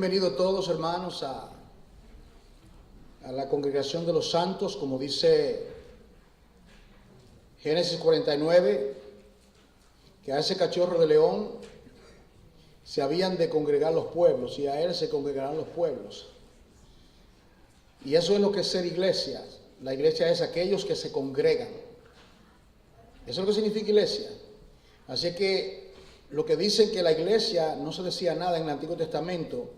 Bienvenidos todos, hermanos, a la congregación de los santos, como dice Génesis 49, que a ese cachorro de león se habían de congregar los pueblos, y a él se congregarán los pueblos. Y eso es lo que es ser iglesia. La iglesia es aquellos que se congregan. Eso es lo que significa iglesia. Así que lo que dicen que la iglesia no se decía nada en el Antiguo Testamento,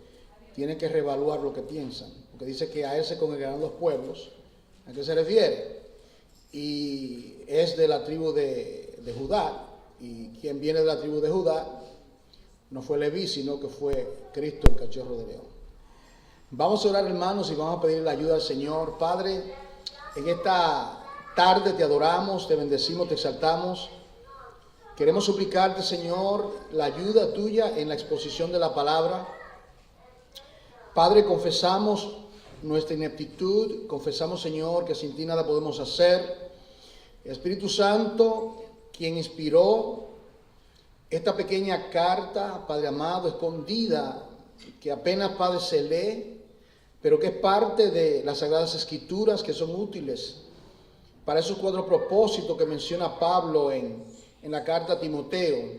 tienen que reevaluar lo que piensan. Porque dice que a él se congregarán los pueblos. ¿A qué se refiere? Y es de la tribu de Judá. Y quien viene de la tribu de Judá no fue Leví, sino que fue Cristo, el cachorro de león. Vamos a orar, hermanos, y vamos a pedir la ayuda al Señor. Padre, en esta tarde te adoramos, te bendecimos, te exaltamos. Queremos suplicarte, Señor, la ayuda tuya en la exposición de la palabra. Padre, confesamos nuestra ineptitud, confesamos, Señor, que sin ti nada podemos hacer. Espíritu Santo, quien inspiró esta pequeña carta, Padre amado, escondida, que apenas, Padre, se lee, pero que es parte de las Sagradas Escrituras, que son útiles para esos cuatro propósitos que menciona Pablo en la carta a Timoteo,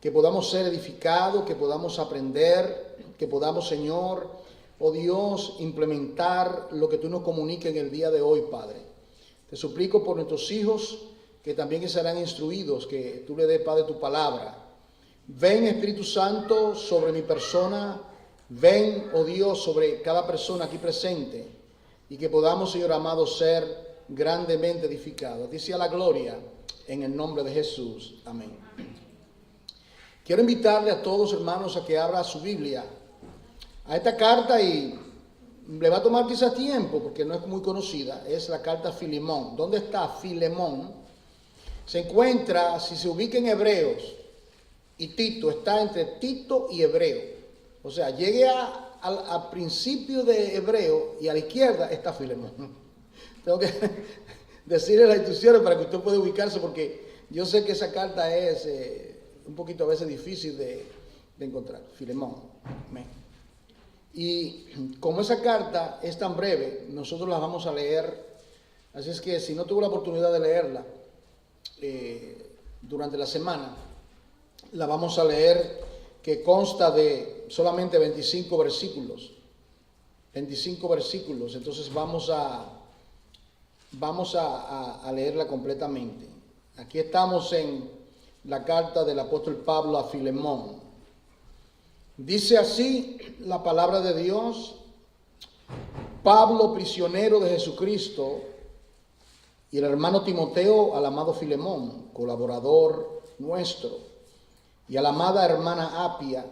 que podamos ser edificados, que podamos aprender, que podamos, Señor, oh Dios, implementar lo que tú nos comuniques en el día de hoy, Padre. Te suplico por nuestros hijos, que también serán instruidos, que tú le des, Padre, tu palabra. Ven, Espíritu Santo, sobre mi persona. Ven, oh Dios, sobre cada persona aquí presente, y que podamos, Señor amado, ser grandemente edificados. Dice a la gloria, en el nombre de Jesús. Amén. Quiero invitarle a todos, hermanos, a que abra su Biblia a esta carta, y le va a tomar quizás tiempo porque no es muy conocida. Es la carta a Filemón. ¿Dónde está Filemón? Se encuentra, si se ubica en Hebreos y Tito, está entre Tito y Hebreo. O sea, llegue al principio de Hebreo y a la izquierda está Filemón. Tengo que decirle las instrucciones para que usted pueda ubicarse, porque yo sé que esa carta es un poquito a veces difícil de encontrar. Filemón. Amén. Y como esa carta es tan breve, nosotros la vamos a leer. Así es que si no tuvo la oportunidad de leerla durante la semana, la vamos a leer, que consta de solamente 25 versículos. 25 versículos. Entonces vamos a leerla completamente. Aquí estamos en la carta del apóstol Pablo a Filemón. Dice así la palabra de Dios: Pablo, prisionero de Jesucristo, y el hermano Timoteo al amado Filemón, colaborador nuestro, y a la amada hermana Apia,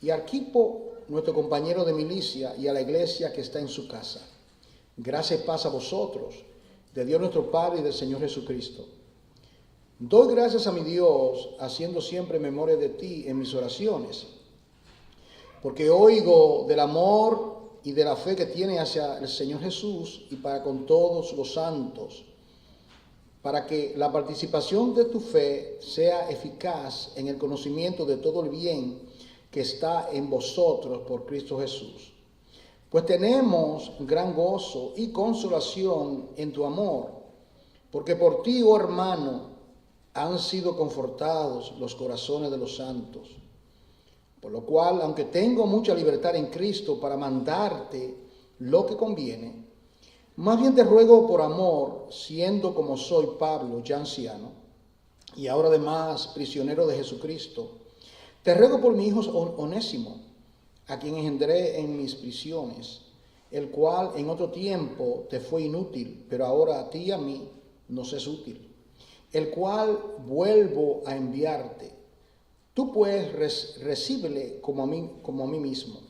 y a Arquipo, nuestro compañero de milicia, y a la iglesia que está en su casa. Gracia y paz a vosotros, de Dios nuestro Padre y del Señor Jesucristo. Doy gracias a mi Dios, haciendo siempre memoria de ti en mis oraciones, porque oigo del amor y de la fe que tiene hacia el Señor Jesús y para con todos los santos, para que la participación de tu fe sea eficaz en el conocimiento de todo el bien que está en vosotros por Cristo Jesús. Pues tenemos gran gozo y consolación en tu amor, porque por ti, oh hermano, han sido confortados los corazones de los santos. Por lo cual, aunque tengo mucha libertad en Cristo para mandarte lo que conviene, más bien te ruego por amor, siendo como soy Pablo, ya anciano, y ahora además prisionero de Jesucristo, te ruego por mi hijo Onésimo, a quien engendré en mis prisiones, el cual en otro tiempo te fue inútil, pero ahora a ti y a mí nos es útil, el cual vuelvo a enviarte. Tú pues recíbele como a mí mismo.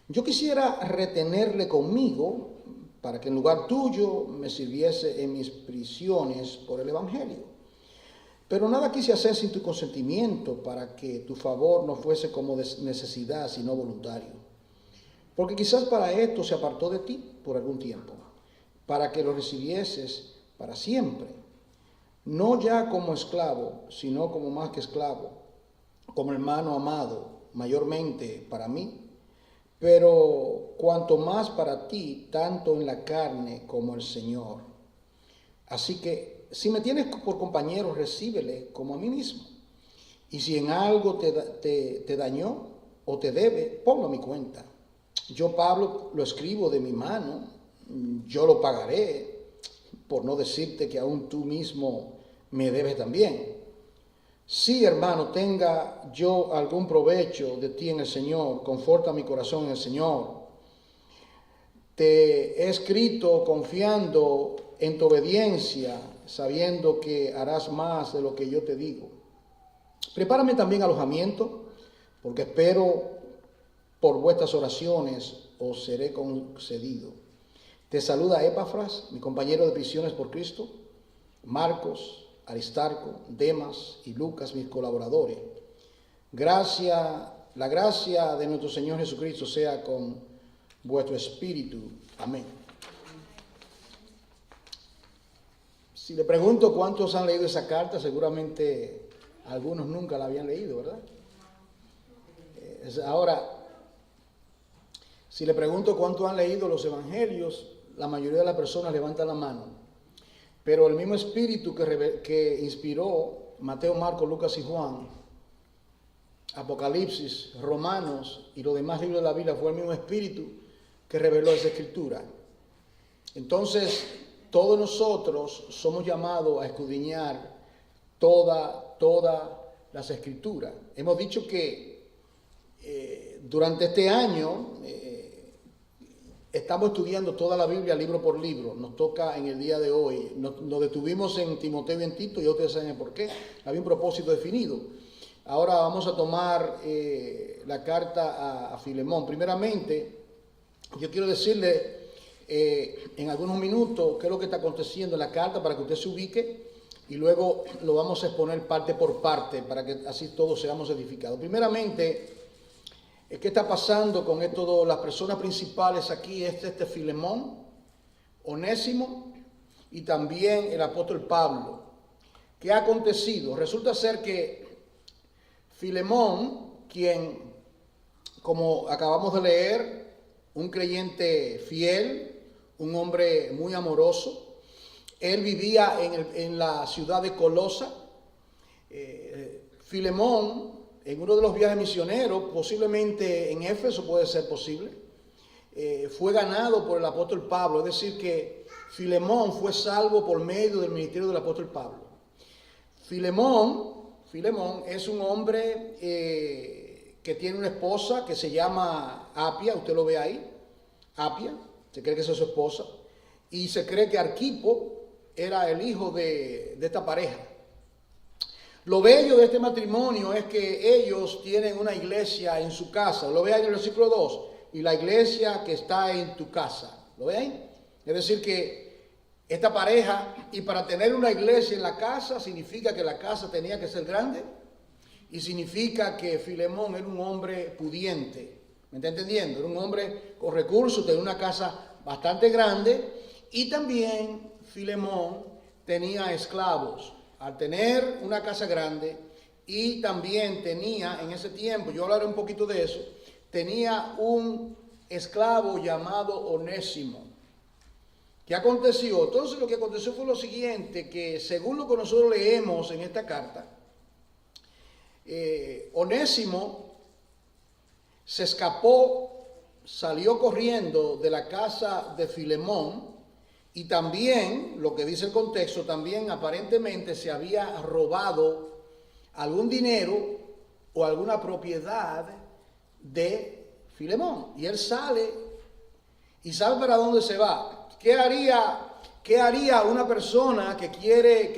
Yo quisiera retenerle conmigo, para que en lugar tuyo me sirviese en mis prisiones por el Evangelio. Pero nada quise hacer sin tu consentimiento, para que tu favor no fuese como de necesidad, sino voluntario. Porque quizás para esto se apartó de ti por algún tiempo, para que lo recibieses para siempre, no ya como esclavo, sino como más que esclavo, como hermano amado, mayormente para mí, pero cuanto más para ti, tanto en la carne como el Señor. Así que si me tienes por compañero, recíbele como a mí mismo. Y si en algo te dañó o te debe, ponlo a mi cuenta. Yo, Pablo, lo escribo de mi mano, yo lo pagaré, por no decirte que aún tú mismo me debes también. Si, hermano, tenga yo algún provecho de ti en el Señor, conforta mi corazón en el Señor. Te he escrito confiando en tu obediencia, sabiendo que harás más de lo que yo te digo. Prepárame también alojamiento, porque espero por vuestras oraciones os seré concedido. Te saluda Epafras, mi compañero de prisiones por Cristo, Marcos, Aristarco, Demas y Lucas, mis colaboradores. La gracia de nuestro Señor Jesucristo sea con vuestro espíritu. Amén. Si le pregunto cuántos han leído esa carta, seguramente algunos nunca la habían leído, ¿verdad? Ahora, si le pregunto cuántos han leído los evangelios, la mayoría de las personas levantan la mano. Pero el mismo espíritu que inspiró Mateo, Marcos, Lucas y Juan, Apocalipsis, Romanos y los demás libros de la Biblia, fue el mismo espíritu que reveló esa escritura. Entonces, todos nosotros somos llamados a escudriñar todas las escrituras. Hemos dicho que durante este año estamos estudiando toda la Biblia libro por libro. Nos toca en el día de hoy. Nos detuvimos en Timoteo y en Tito, y ustedes saben por qué. Había un propósito definido. Ahora vamos a tomar la carta a Filemón. Primeramente, yo quiero decirle en algunos minutos qué es lo que está aconteciendo en la carta para que usted se ubique, y luego lo vamos a exponer parte por parte para que así todos seamos edificados. Primeramente, ¿qué está pasando con esto? Las personas principales aquí es este Filemón, Onésimo y también el apóstol Pablo. ¿Qué ha acontecido? Resulta ser que Filemón, quien, como acabamos de leer, un creyente fiel, un hombre muy amoroso, él vivía en la ciudad de Colosa. Filemón, en uno de los viajes misioneros, posiblemente en Éfeso puede ser posible, fue ganado por el apóstol Pablo. Es decir, que Filemón fue salvo por medio del ministerio del apóstol Pablo. Filemón es un hombre que tiene una esposa que se llama Apia, usted lo ve ahí, Apia, se cree que esa es su esposa, y se cree que Arquipo era el hijo de esta pareja. Lo bello de este matrimonio es que ellos tienen una iglesia en su casa. Lo ve ahí en el versículo 2. Y la iglesia que está en tu casa. ¿Lo ve ahí? Es decir que esta pareja, y para tener una iglesia en la casa, significa que la casa tenía que ser grande. Y significa que Filemón era un hombre pudiente. ¿Me está entendiendo? Era un hombre con recursos, tenía una casa bastante grande. Y también Filemón tenía esclavos. Al tener una casa grande, y también tenía en ese tiempo, yo hablaré un poquito de eso, tenía un esclavo llamado Onésimo. ¿Qué aconteció? Entonces lo que aconteció fue lo siguiente, que según lo que nosotros leemos en esta carta, Onésimo se escapó, salió corriendo de la casa de Filemón. Y también, lo que dice el contexto, también aparentemente se había robado algún dinero o alguna propiedad de Filemón. Y él sale y sabe para dónde se va. ¿Qué haría una persona que quiere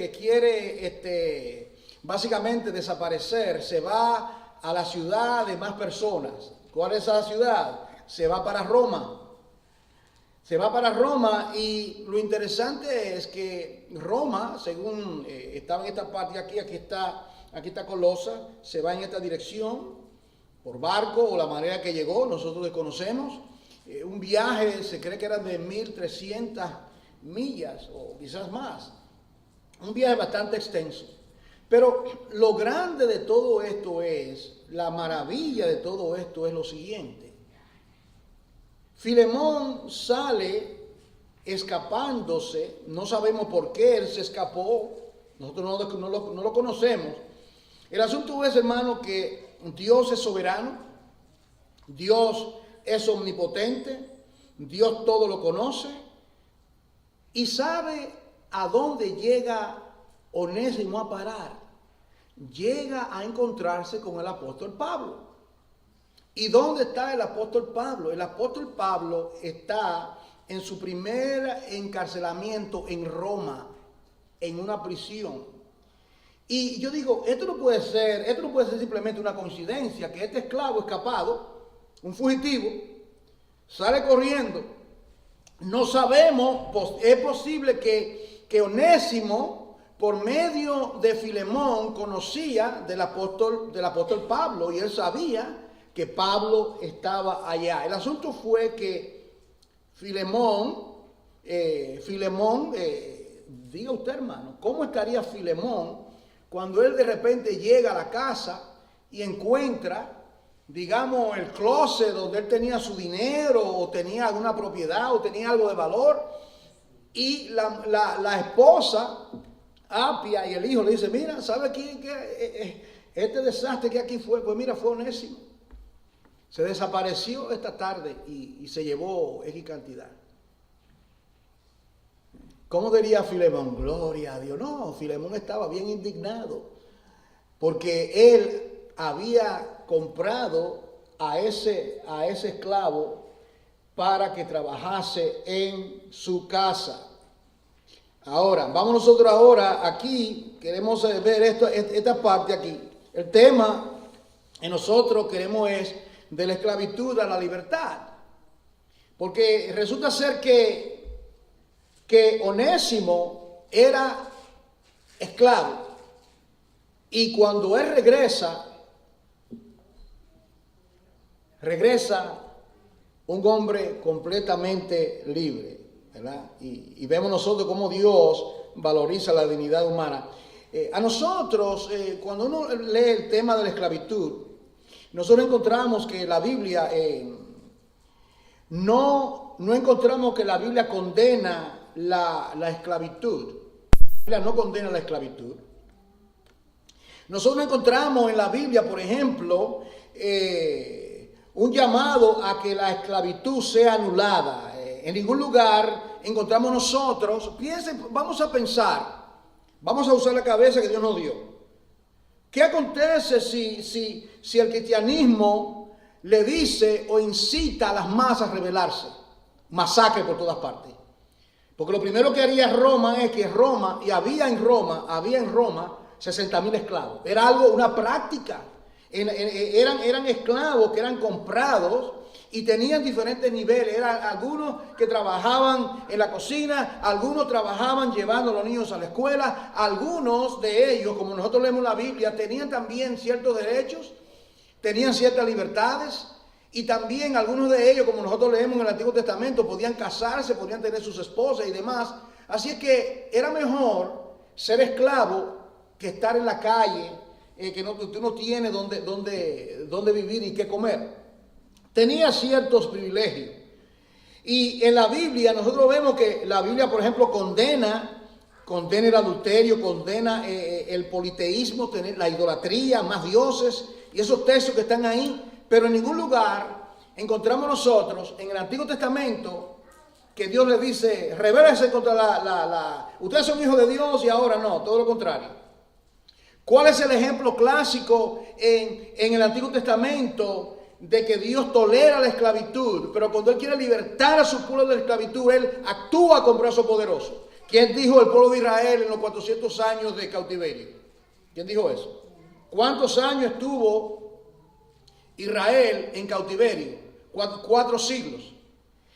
básicamente desaparecer? Se va a la ciudad de más personas. ¿Cuál es esa ciudad? Se va para Roma. Se va para Roma, y lo interesante es que Roma, según estaba en esta parte aquí está Colosa, se va en esta dirección por barco o la manera que llegó, nosotros desconocemos. Un viaje, se cree que era de 1.300 millas o quizás más. Un viaje bastante extenso. Pero lo grande de todo esto es, la maravilla de todo esto es lo siguiente. Filemón sale escapándose, no sabemos por qué él se escapó, nosotros no lo conocemos. El asunto es, hermano, que Dios es soberano, Dios es omnipotente, Dios todo lo conoce y sabe a dónde llega Onésimo a parar. Llega a encontrarse con el apóstol Pablo. ¿Y dónde está el apóstol Pablo? El apóstol Pablo está en su primer encarcelamiento en Roma, en una prisión. Y yo digo, esto no puede ser simplemente una coincidencia, que este esclavo escapado, un fugitivo, sale corriendo. No sabemos, es posible que Onésimo, por medio de Filemón, conocía del apóstol Pablo, y él sabía que Pablo estaba allá. El asunto fue que Filemón, diga usted, hermano, ¿cómo estaría Filemón cuando él de repente llega a la casa y encuentra, digamos, el closet donde él tenía su dinero, o tenía alguna propiedad, o tenía algo de valor, y la esposa Apia y el hijo le dice, mira, ¿sabe quién que este desastre que aquí fue? Pues mira, fue Onésimo. Se desapareció esta tarde y se llevó X cantidad. ¿Cómo diría Filemón? Gloria a Dios. No, Filemón estaba bien indignado porque él había comprado a ese esclavo para que trabajase en su casa. Ahora, vamos nosotros ahora aquí, queremos ver esta parte aquí. El tema que nosotros queremos es de la esclavitud a la libertad. Porque resulta ser que Onésimo era esclavo. Y cuando él regresa un hombre completamente libre, ¿verdad? Y vemos nosotros cómo Dios valoriza la dignidad humana. A nosotros, cuando uno lee el tema de la esclavitud, nosotros encontramos que la Biblia, no encontramos que la Biblia condena la esclavitud. La Biblia no condena la esclavitud. Nosotros encontramos en la Biblia, por ejemplo, un llamado a que la esclavitud sea anulada. En ningún lugar encontramos nosotros, vamos a pensar, vamos a usar la cabeza que Dios nos dio. ¿Qué acontece si el cristianismo le dice o incita a las masas a rebelarse? Masacre por todas partes. Porque lo primero que haría Roma es que había en Roma 60.000 esclavos. Era algo, una práctica. Eran esclavos que eran comprados y tenían diferentes niveles. Eran algunos que trabajaban en la cocina, algunos trabajaban llevando a los niños a la escuela, algunos de ellos, como nosotros leemos la Biblia, tenían también ciertos derechos, tenían ciertas libertades, y también algunos de ellos, como nosotros leemos en el Antiguo Testamento, podían casarse, podían tener sus esposas y demás. Así es que era mejor ser esclavo que estar en la calle, que tú no tienes dónde vivir y qué comer. Tenía ciertos privilegios. Y en la Biblia nosotros vemos que la Biblia, por ejemplo, condena el adulterio, condena el politeísmo, la idolatría, más dioses, y esos textos que están ahí. Pero en ningún lugar encontramos nosotros en el Antiguo Testamento que Dios le dice, rebélense contra ustedes son hijos de Dios y ahora no, todo lo contrario. ¿Cuál es el ejemplo clásico en el Antiguo Testamento de que Dios tolera la esclavitud, pero cuando Él quiere libertar a su pueblo de la esclavitud, Él actúa con brazo poderoso? ¿Quién dijo el pueblo de Israel en los 400 años de cautiverio? ¿Quién dijo eso? ¿Cuántos años estuvo Israel en cautiverio? 4 siglos.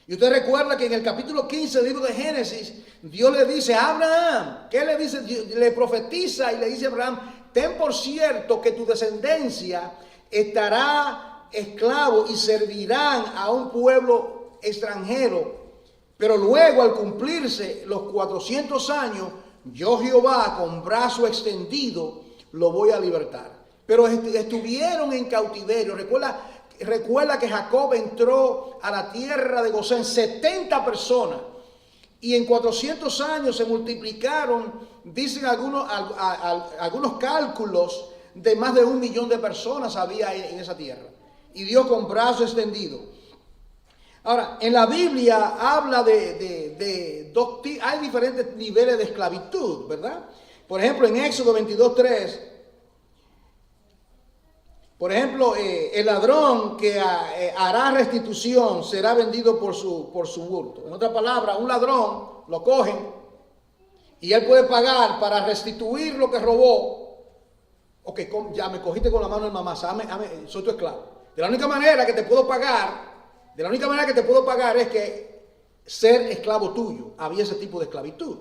Y usted recuerda que en el capítulo 15 del libro de Génesis, Dios le dice a Abraham, ¿qué le dice? Le profetiza y le dice a Abraham, ten por cierto que tu descendencia estará esclavo y servirán a un pueblo extranjero. Pero luego, al cumplirse los 400 años, yo Jehová con brazo extendido lo voy a libertar. Pero estuvieron en cautiverio. Recuerda, recuerda que Jacob entró a la tierra de Gosén, 70 personas, y en 400 años se multiplicaron, dicen algunos cálculos, de más de 1 millón de personas había en esa tierra. Y Dios con brazo extendido. Ahora, en la Biblia habla hay diferentes niveles de esclavitud, ¿verdad? Por ejemplo, en Éxodo 22:3, por ejemplo, el ladrón que hará restitución será vendido por su hurto. En otras palabras, un ladrón lo cogen y él puede pagar para restituir lo que robó. Ok, ya me cogiste con la mano en mamá, soy tu esclavo. De la única manera que te puedo pagar es que ser esclavo tuyo. Había ese tipo de esclavitud.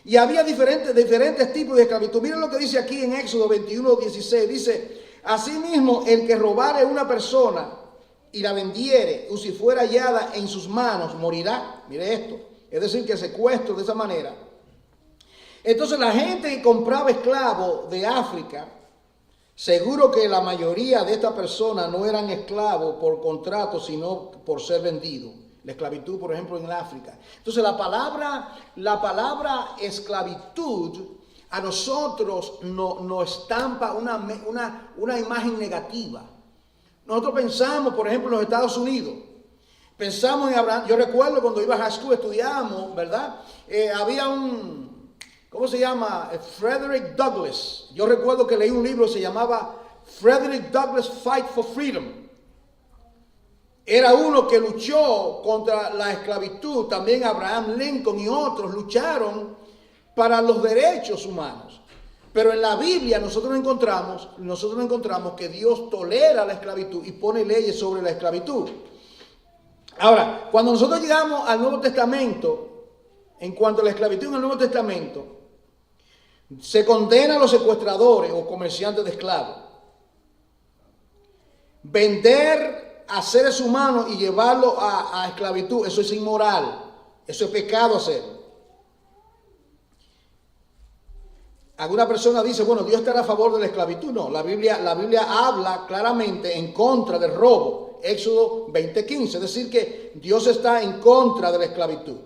Y había diferentes tipos de esclavitud. Miren lo que dice aquí en Éxodo 21:16. Dice: asimismo, el que robare una persona y la vendiere, o si fuera hallada en sus manos, morirá. Mire esto. Es decir, que secuestro de esa manera. Entonces, la gente que compraba esclavos de África, seguro que la mayoría de estas personas no eran esclavos por contrato, sino por ser vendidos. La esclavitud, por ejemplo, en África. Entonces, la palabra esclavitud a nosotros nos estampa una imagen negativa. Nosotros pensamos, por ejemplo, en los Estados Unidos. Pensamos en Abraham. Yo recuerdo cuando iba a high school, estudiábamos, ¿verdad? Había ¿cómo se llama? Frederick Douglass. Yo recuerdo que leí un libro que se llamaba Frederick Douglass Fight for Freedom. Era uno que luchó contra la esclavitud. También Abraham Lincoln y otros lucharon para los derechos humanos. Pero en la Biblia nosotros encontramos que Dios tolera la esclavitud y pone leyes sobre la esclavitud. Ahora, cuando nosotros llegamos al Nuevo Testamento, en cuanto a la esclavitud en el Nuevo Testamento, se condena a los secuestradores o comerciantes de esclavos. Vender a seres humanos y llevarlos a esclavitud, eso es inmoral, eso es pecado hacerlo. Alguna persona dice, bueno, Dios estará a favor de la esclavitud. No, la Biblia habla claramente en contra del robo. Éxodo 20:15, es decir que Dios está en contra de la esclavitud.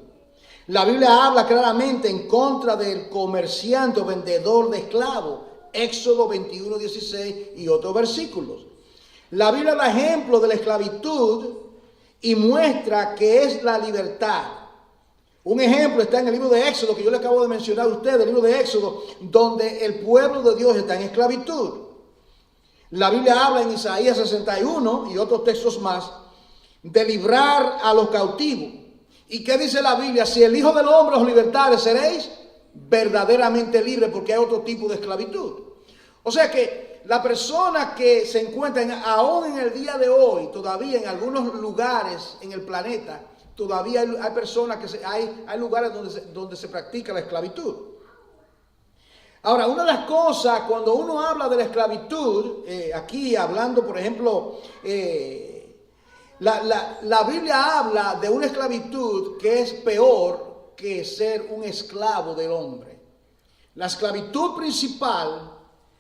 La Biblia habla claramente en contra del comerciante o vendedor de esclavos. Éxodo 21:16 y otros versículos. La Biblia da ejemplo de la esclavitud y muestra que es la libertad. Un ejemplo está en el libro de Éxodo, que yo le acabo de mencionar a ustedes, el libro de Éxodo, donde el pueblo de Dios está en esclavitud. La Biblia habla en Isaías 61 y otros textos más de librar a los cautivos. ¿Y qué dice la Biblia? Si el Hijo del Hombre os libertare, seréis verdaderamente libres, porque hay otro tipo de esclavitud. O sea que la persona que se encuentra aún en el día de hoy, todavía en algunos lugares en el planeta, todavía hay personas hay lugares donde se practica la esclavitud. Ahora, una de las cosas, cuando uno habla de la esclavitud, aquí hablando, por ejemplo, la Biblia habla de una esclavitud que es peor que ser un esclavo del hombre. La esclavitud principal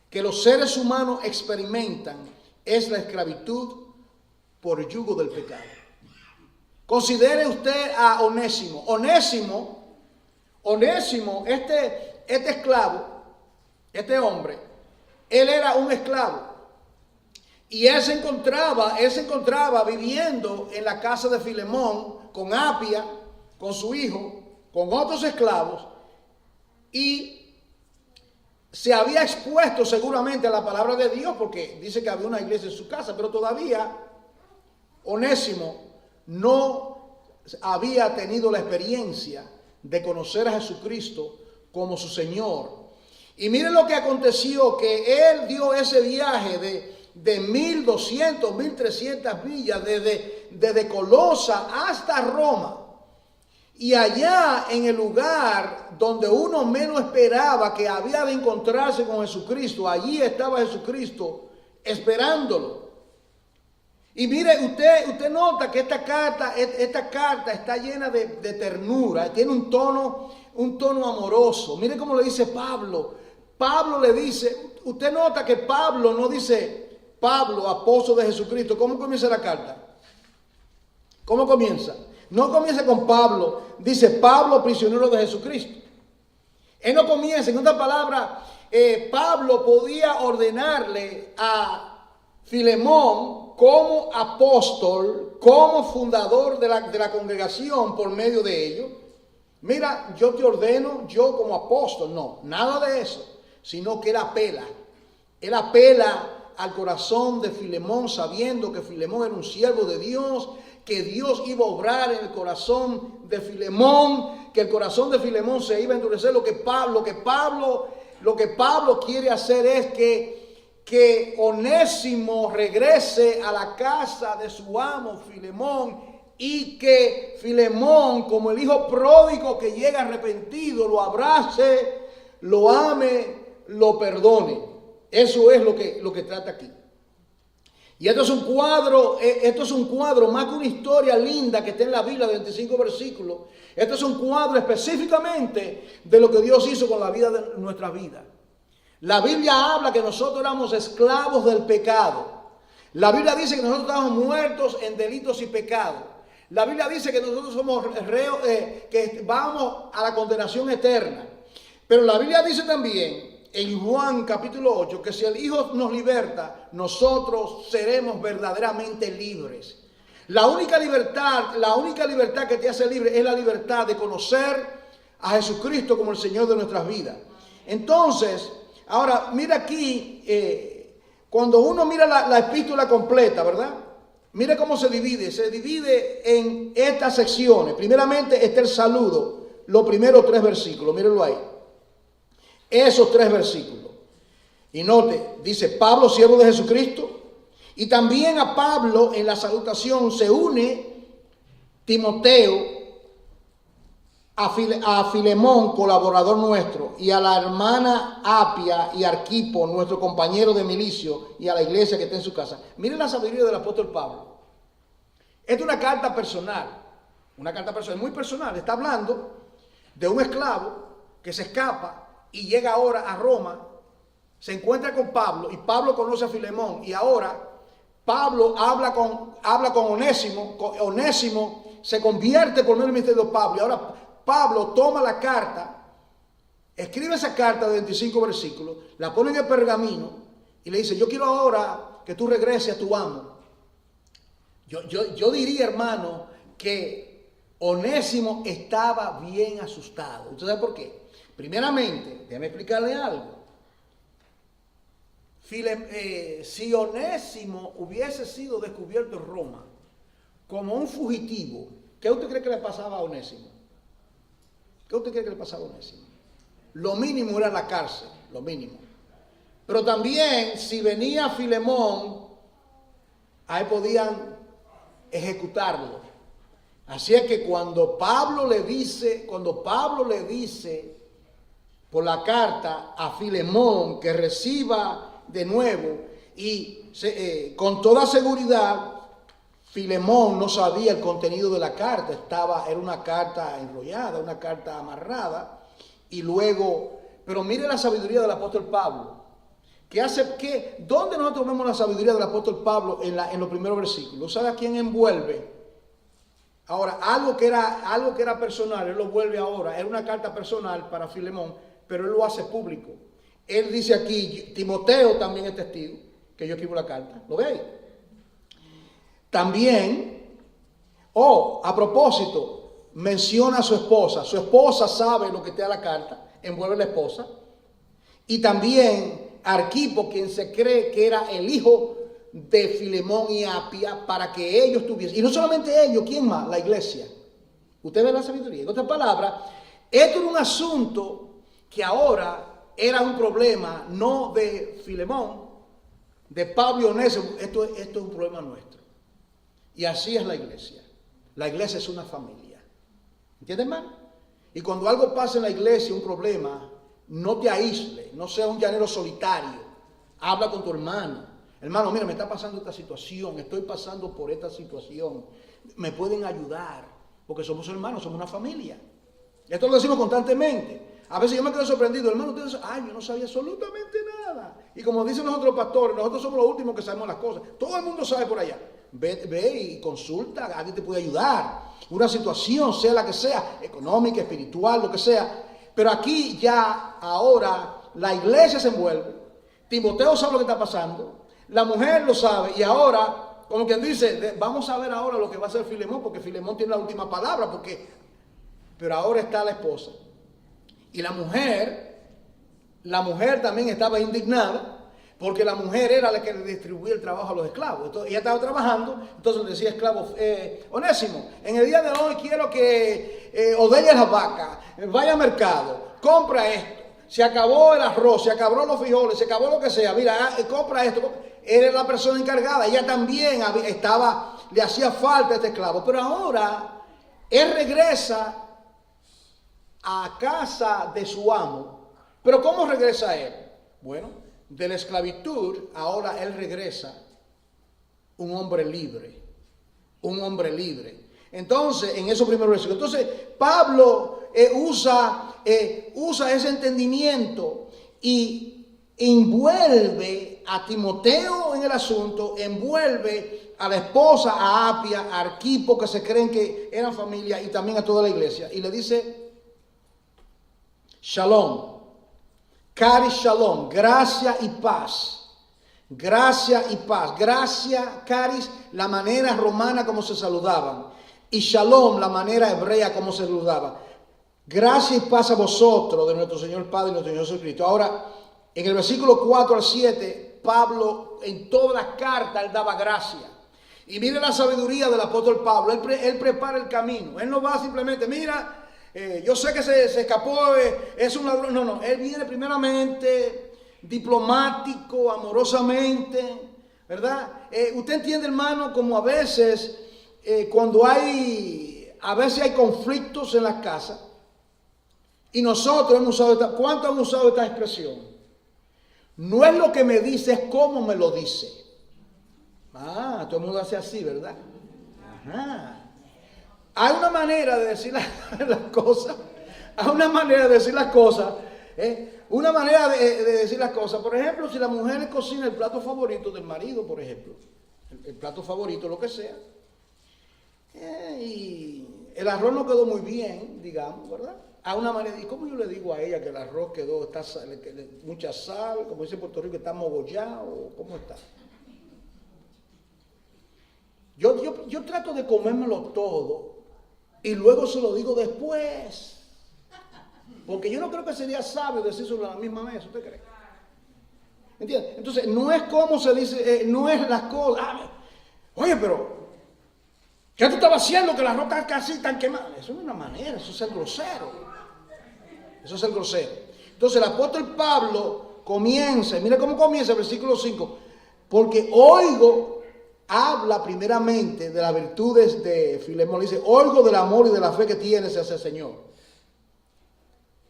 que los seres humanos experimentan es la esclavitud por yugo del pecado. Considere usted a Onésimo. Onésimo, este esclavo, este hombre, él era un esclavo. Y él se encontraba viviendo en la casa de Filemón con Apia, con su hijo, con otros esclavos, y se había expuesto seguramente a la palabra de Dios, porque dice que había una iglesia en su casa, pero todavía Onésimo no había tenido la experiencia de conocer a Jesucristo como su Señor. Y miren lo que aconteció, que él dio ese viaje de 1200, 1300 millas desde Colosa hasta Roma. Y allá en el lugar donde uno menos esperaba que había de encontrarse con Jesucristo, allí estaba Jesucristo esperándolo. Y mire, usted nota que esta carta está llena de ternura, tiene un tono amoroso. Mire cómo le dice Pablo. Pablo le dice, usted nota que Pablo no dice, Pablo, apóstol de Jesucristo, ¿cómo comienza la carta? ¿Cómo comienza? No comienza con Pablo, dice Pablo, prisionero de Jesucristo. Él no comienza, en otras palabras, Pablo podía ordenarle a Filemón como apóstol, como fundador de la congregación por medio de ello. Mira, yo te ordeno, yo como apóstol, no, nada de eso, sino que él apela al corazón de Filemón, sabiendo que Filemón era un siervo de Dios, que Dios iba a obrar en el corazón de Filemón, que el corazón de Filemón se iba a endurecer. Lo que Pablo quiere hacer es que Onésimo regrese a la casa de su amo Filemón, y que Filemón, como el hijo pródigo que llega arrepentido, lo abrace, lo ame, lo perdone. Eso es lo que trata aquí. Y esto es un cuadro más que una historia linda que está en la Biblia de 25 versículos. Esto es un cuadro específicamente de lo que Dios hizo con la vida de nuestra vida. La Biblia habla que nosotros éramos esclavos del pecado. La Biblia dice que nosotros estábamos muertos en delitos y pecados. La Biblia dice que nosotros somos reos, que vamos a la condenación eterna. Pero la Biblia dice también en Juan capítulo 8 que si el Hijo nos liberta, nosotros seremos verdaderamente libres. La única libertad que te hace libre es la libertad de conocer a Jesucristo como el Señor de nuestras vidas. Entonces, ahora mira aquí, cuando uno mira la epístola completa, ¿verdad? Mira cómo se divide en estas secciones. Primeramente está el saludo, los primeros 3 versículos, mírenlo ahí. Esos 3 versículos. Y note, dice Pablo, siervo de Jesucristo. Y también a Pablo en la salutación se une Timoteo, a Filemón, colaborador nuestro, y a la hermana Apia y Arquipo, nuestro compañero de milicio, y a la iglesia que está en su casa. Miren la sabiduría del apóstol Pablo. Esta es una carta personal, muy personal. Está hablando de un esclavo que se escapa y llega ahora a Roma, se encuentra con Pablo, y Pablo conoce a Filemón, y ahora Pablo habla con Onésimo. Onésimo se convierte por medio del ministerio de Pablo, y ahora Pablo toma la carta, escribe esa carta de 25 versículos, la pone en el pergamino y le dice: yo quiero ahora que tú regreses a tu amo. Yo diría, hermano, que Onésimo estaba bien asustado. ¿Usted sabe por qué? Primeramente, déjame explicarle algo. Si Onésimo hubiese sido descubierto en Roma como un fugitivo, ¿qué usted cree que le pasaba a Onésimo? ¿Qué usted cree que le pasaba a Onésimo? Lo mínimo era la cárcel, lo mínimo. Pero también, si venía Filemón, ahí podían ejecutarlo. Así es que cuando Pablo le dice por la carta a Filemón que reciba de nuevo, y con toda seguridad, Filemón no sabía el contenido de la carta. Era una carta enrollada, una carta amarrada, y luego, pero mire la sabiduría del apóstol Pablo. ¿Dónde nosotros vemos la sabiduría del apóstol Pablo en los primeros versículos? ¿Sabe a quién envuelve? Ahora, algo que era personal, él lo vuelve ahora. Era una carta personal para Filemón, pero él lo hace público. Él dice aquí, Timoteo también es testigo, que yo escribo la carta. ¿Lo ve ahí? También, a propósito, menciona a su esposa. Su esposa sabe lo que está en la carta, envuelve a la esposa. Y también Arquipo, quien se cree que era el hijo de Filemón y Apia, para que ellos tuviesen. Y no solamente ellos, ¿quién más? La iglesia. Usted ve la sabiduría. En otras palabras, esto era un asunto que ahora era un problema no de Filemón, de Pablo y Onésimo. Esto es un problema nuestro. Y así es la iglesia. La iglesia es una familia. ¿Entienden, hermano? Y cuando algo pasa en la iglesia, un problema, no te aísles, no seas un llanero solitario. Habla con tu hermano. Hermano, mira, me está pasando esta situación, estoy pasando por esta situación. Me pueden ayudar, porque somos hermanos, somos una familia. Esto lo decimos constantemente. A veces yo me quedo sorprendido, hermano, ustedes, ay, yo no sabía absolutamente nada. Y como dicen los otros pastores, nosotros somos los últimos que sabemos las cosas. Todo el mundo sabe por allá. Ve y consulta, alguien te puede ayudar. Una situación, sea la que sea, económica, espiritual, lo que sea. Pero aquí ya, ahora, la iglesia se envuelve. Timoteo sabe lo que está pasando. La mujer lo sabe. Y ahora, como quien dice, vamos a ver ahora lo que va a hacer Filemón, porque Filemón tiene la última palabra. Pero ahora está la esposa. Y la mujer también estaba indignada. Porque la mujer era la que le distribuía el trabajo a los esclavos. Entonces, ella estaba trabajando, entonces le decía esclavo, Onésimo, en el día de hoy quiero que ordeñes las vacas, vaya al mercado, compra esto. Se acabó el arroz, se acabó los frijoles, se acabó lo que sea. Mira, compra esto. Era la persona encargada. Ella también le hacía falta a este esclavo. Pero ahora, él regresa a casa de su amo. ¿Pero cómo regresa él? Bueno, de la esclavitud, ahora él regresa un hombre libre. Un hombre libre. Entonces, en esos primeros versículos. Entonces, Pablo usa ese entendimiento y envuelve a Timoteo en el asunto, envuelve a la esposa, a Apia, a Arquipo, que se creen que eran familia, y también a toda la iglesia. Y le dice, Shalom. Caris Shalom, gracia y paz. Gracia y paz. Gracia, caris, la manera romana como se saludaban. Y Shalom, la manera hebrea como se saludaba. Gracia y paz a vosotros, de nuestro Señor Padre y nuestro Señor Jesucristo. Ahora, en el versículo 4 al 7, Pablo, en todas las cartas, él daba gracia. Y mire la sabiduría del apóstol Pablo. Él prepara el camino. Él no va simplemente, mira, yo sé que se escapó, es un ladrón. No, él viene primeramente diplomático, amorosamente, ¿verdad? Usted entiende, hermano, como a veces, cuando hay conflictos en las casas, y nosotros hemos usado ¿cuánto hemos usado esta expresión? No es lo que me dice, es cómo me lo dice. Todo el mundo hace así, ¿verdad? Ajá. Hay una manera de decir las cosas. Hay una manera de decir las cosas. Una manera de decir las cosas. Por ejemplo, si la mujer cocina el plato favorito del marido, por ejemplo. El plato favorito, lo que sea. Y el arroz no quedó muy bien, digamos, ¿verdad? Hay una manera. ¿Y cómo yo le digo a ella que el arroz quedó, está mucha sal, como dice en Puerto Rico, está mogollado? ¿Cómo está? Yo trato de comérmelo todo. Y luego se lo digo después. Porque yo no creo que sería sabio decírselo a la misma vez, ¿usted cree? ¿Entiende? Entonces, no es como se dice, no es las cosas. Oye, pero, ¿qué tú estabas haciendo que la roca está casi tan quemada? Eso no es una manera, eso es el grosero. Eso es el grosero. Entonces, el apóstol Pablo comienza, mire cómo comienza el versículo 5. Porque habla primeramente de las virtudes de Filemón. Le dice, oigo del amor y de la fe que tienes hacia el Señor.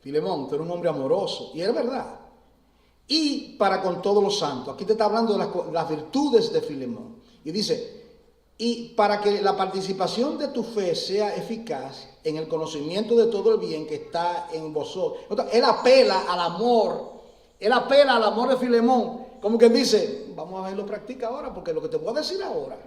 Filemón, tú eres un hombre amoroso. Y es verdad. Y para con todos los santos. Aquí te está hablando de las virtudes de Filemón. Y dice, y para que la participación de tu fe sea eficaz en el conocimiento de todo el bien que está en vosotros. Él apela al amor. Él apela al amor de Filemón. Como quien dice, vamos a verlo practica ahora, porque lo que te voy a decir ahora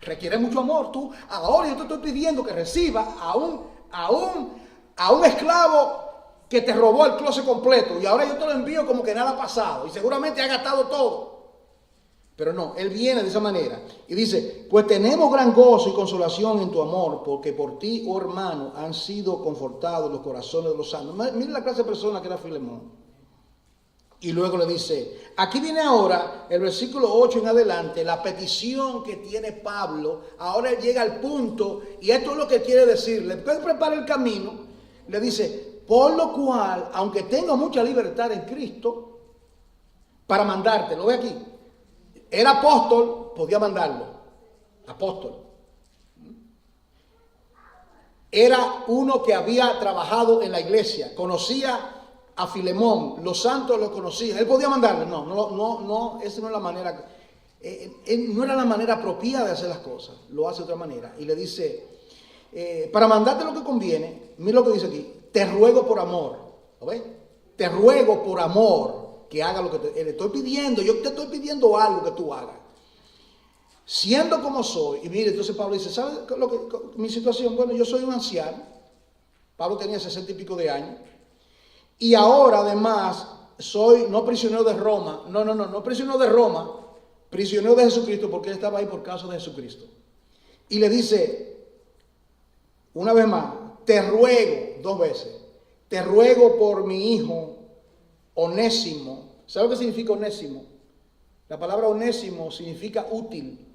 requiere mucho amor. Ahora yo te estoy pidiendo que reciba a un esclavo que te robó el closet completo, y ahora yo te lo envío como que nada ha pasado, y seguramente ha gastado todo. Pero no, él viene de esa manera y dice, pues tenemos gran gozo y consolación en tu amor, porque por ti, oh hermano, han sido confortados los corazones de los santos. Mira la clase de persona que era Filemón. Y luego le dice, aquí viene ahora, el versículo 8 en adelante, la petición que tiene Pablo. Ahora él llega al punto, y esto es lo que quiere decirle. Después de preparar el camino, le dice, por lo cual, aunque tengo mucha libertad en Cristo, para mandarte, lo ve aquí. El apóstol podía mandarlo. Apóstol. Era uno que había trabajado en la iglesia, conocía a Filemón, los santos lo conocían, él podía mandarle. No, esa no es la manera, no era la manera apropiada de hacer las cosas, lo hace de otra manera. Y le dice, para mandarte lo que conviene, mira lo que dice aquí, te ruego por amor. ¿Ves? Te ruego por amor que haga lo que te estoy pidiendo. Yo te estoy pidiendo algo que tú hagas. Siendo como soy. Y mire, entonces Pablo dice, ¿sabes mi situación? Bueno, yo soy un anciano. Pablo tenía 60 y pico de años. Y ahora además soy no prisionero de Roma. No prisionero de Roma. Prisionero de Jesucristo, porque él estaba ahí por causa de Jesucristo. Y le dice, una vez más, te ruego, 2 veces, te ruego por mi hijo Onésimo. ¿Sabe lo que significa Onésimo? La palabra Onésimo significa útil.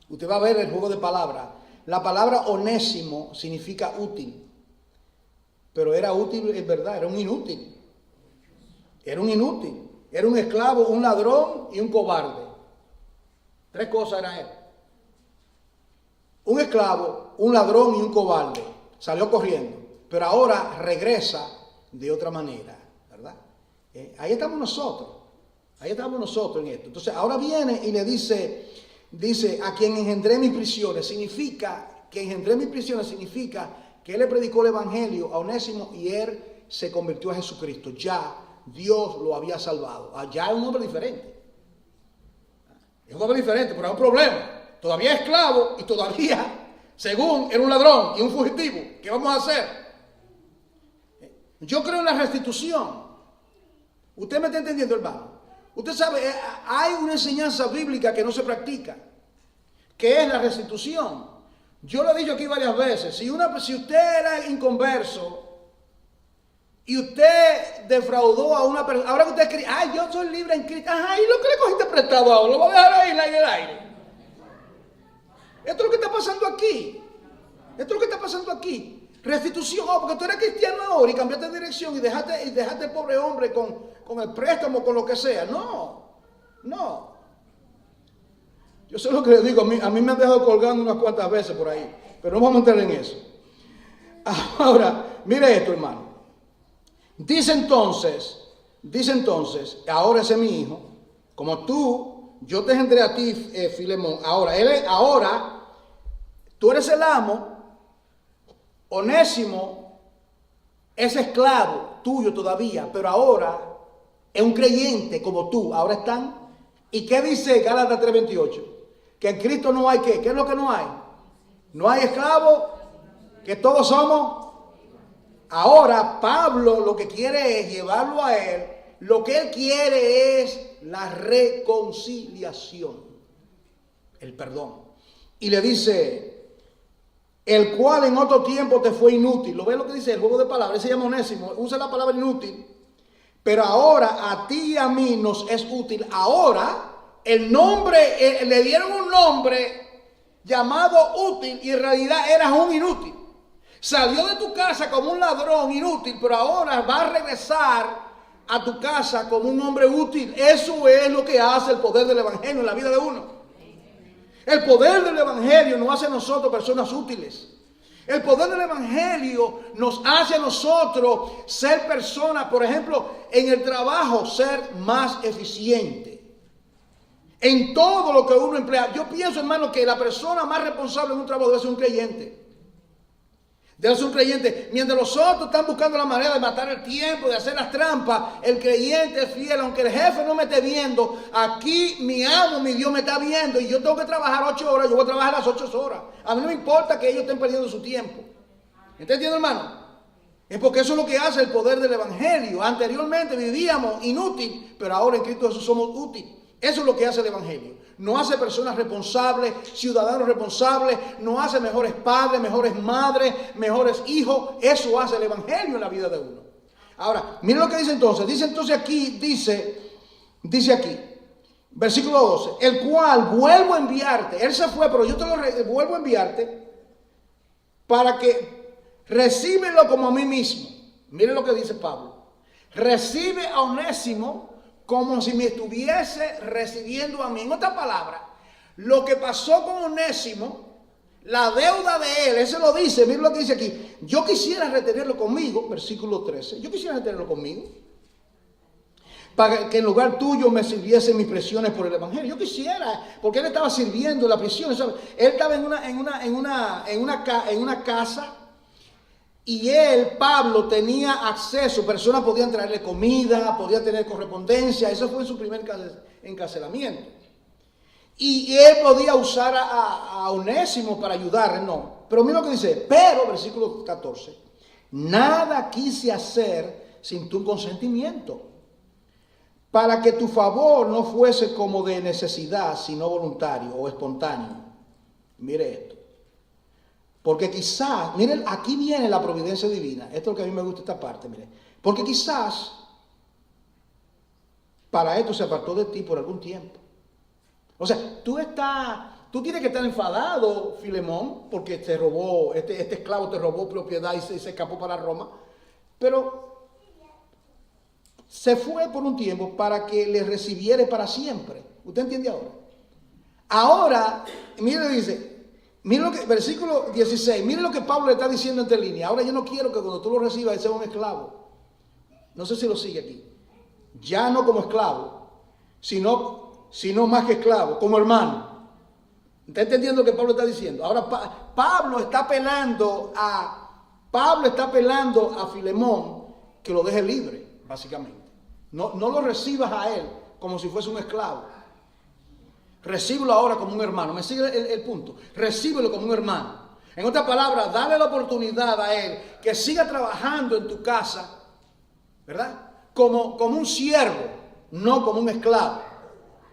Usted va a ver el juego de palabras. La palabra Onésimo significa útil. Pero era útil en verdad, era un inútil. Era un inútil. Era un esclavo, un ladrón y un cobarde. 3 cosas era él. Un esclavo, un ladrón y un cobarde. Salió corriendo. Pero ahora regresa de otra manera, ¿verdad? Ahí estamos nosotros. Ahí estamos nosotros en esto. Entonces ahora viene y le dice, a quien engendré mis prisiones. Significa que engendré mis prisiones significa que él le predicó el evangelio a Onésimo y él se convirtió a Jesucristo. Ya Dios lo había salvado. Ya es un hombre diferente. Es un hombre diferente, pero hay un problema. Todavía es esclavo y todavía, según, era un ladrón y un fugitivo. ¿Qué vamos a hacer? Yo creo en la restitución. ¿Usted me está entendiendo, hermano? Usted sabe, hay una enseñanza bíblica que no se practica, que es la restitución. Yo lo he dicho aquí varias veces. Si usted era inconverso y usted defraudó a una persona, ahora que usted cree, yo soy libre en Cristo, ¿y lo que le cogiste prestado ahora? ¿Lo va a dejar ahí en el aire? Esto es lo que está pasando aquí. Esto es lo que está pasando aquí. Restitución, porque tú eres cristiano ahora y cambiaste de dirección y dejaste al pobre hombre con el préstamo, con lo que sea. No. Yo sé lo que le digo, a mí me han dejado colgando unas cuantas veces por ahí, pero no vamos a entrar en eso. Ahora, mire esto, hermano. Dice entonces, ahora ese es mi hijo, como yo te engendré a ti, Filemón. Ahora, tú eres el amo. Onésimo es esclavo tuyo todavía, pero ahora es un creyente como tú. Ahora están. ¿Y qué dice Gálatas 3:28? Que en Cristo no hay ¿qué? ¿Qué es lo que no hay? No hay esclavo, que todos somos. Ahora Pablo lo que quiere es llevarlo a él. Lo que él quiere es la reconciliación, el perdón. Y le dice, el cual en otro tiempo te fue inútil. ¿Lo ves lo que dice el juego de palabras? Ese se llama Onésimo. Usa la palabra inútil. Pero ahora a ti y a mí nos es útil. Ahora el nombre, le dieron un nombre llamado útil y en realidad eras un inútil. Salió de tu casa como un ladrón inútil, pero ahora va a regresar a tu casa como un hombre útil. Eso es lo que hace el poder del evangelio en la vida de uno. El poder del evangelio nos hace a nosotros personas útiles. El poder del evangelio nos hace a nosotros ser personas, por ejemplo, en el trabajo, ser más eficiente. En todo lo que uno emplea. Yo pienso, hermano, que la persona más responsable en un trabajo debe ser un creyente. Debe ser un creyente. Mientras los otros están buscando la manera de matar el tiempo, de hacer las trampas, el creyente es fiel. Aunque el jefe no me esté viendo, aquí mi amo, mi Dios me está viendo y yo tengo que trabajar 8 horas, yo voy a trabajar las 8 horas. A mí no me importa que ellos estén perdiendo su tiempo. ¿Está entendiendo, hermano? Es porque eso es lo que hace el poder del evangelio. Anteriormente vivíamos inútil, pero ahora en Cristo Jesús somos útiles. Eso es lo que hace el evangelio. Nos hace personas responsables, ciudadanos responsables, nos hace mejores padres, mejores madres, mejores hijos. Eso hace el evangelio en la vida de uno. Ahora, miren lo que dice entonces. Dice aquí, versículo 12, el cual vuelvo a enviarte. Él se fue, pero yo te lo vuelvo a enviarte para que recíbelo como a mí mismo. Miren lo que dice Pablo. Recibe a Onésimo como si me estuviese recibiendo a mí. En otras palabras, lo que pasó con Onésimo, la deuda de él, eso lo dice, miren lo que dice aquí. Yo quisiera retenerlo conmigo, versículo 13, yo quisiera retenerlo conmigo, para que en lugar tuyo me sirviesen mis prisiones por el evangelio. Yo quisiera, porque él estaba sirviendo en la prisión, ¿sabes? Él estaba en una casa, Y él, Pablo, tenía acceso, personas podían traerle comida, podía tener correspondencia, eso fue en su primer encarcelamiento. Y él podía usar a Onésimo para ayudarle, no. Pero mira lo que dice, pero, versículo 14, nada quise hacer sin tu consentimiento, para que tu favor no fuese como de necesidad, sino voluntario o espontáneo. Mire esto. Porque quizás, miren, aquí viene la providencia divina. Esto es lo que a mí me gusta esta parte, mire. Porque quizás para esto se apartó de ti por algún tiempo. O sea, tú tienes que estar enfadado, Filemón, porque te robó, este esclavo te robó propiedad y se escapó para Roma. Pero se fue por un tiempo para que le recibiere para siempre. ¿Usted entiende ahora? Ahora, mire, dice, mire lo que, versículo 16, mire lo que Pablo le está diciendo entre líneas. Ahora yo no quiero que cuando tú lo recibas él sea un esclavo. No sé si lo sigue aquí. Ya no como esclavo, sino más que esclavo, como hermano. ¿Está entendiendo lo que Pablo está diciendo? Ahora Pablo está apelando a Filemón que lo deje libre, básicamente. No lo recibas a él como si fuese un esclavo. Recíbelo ahora como un hermano. ¿Me sigue el punto? Recíbelo como un hermano. En otras palabras, dale la oportunidad a él que siga trabajando en tu casa, ¿verdad? Como un siervo, no como un esclavo.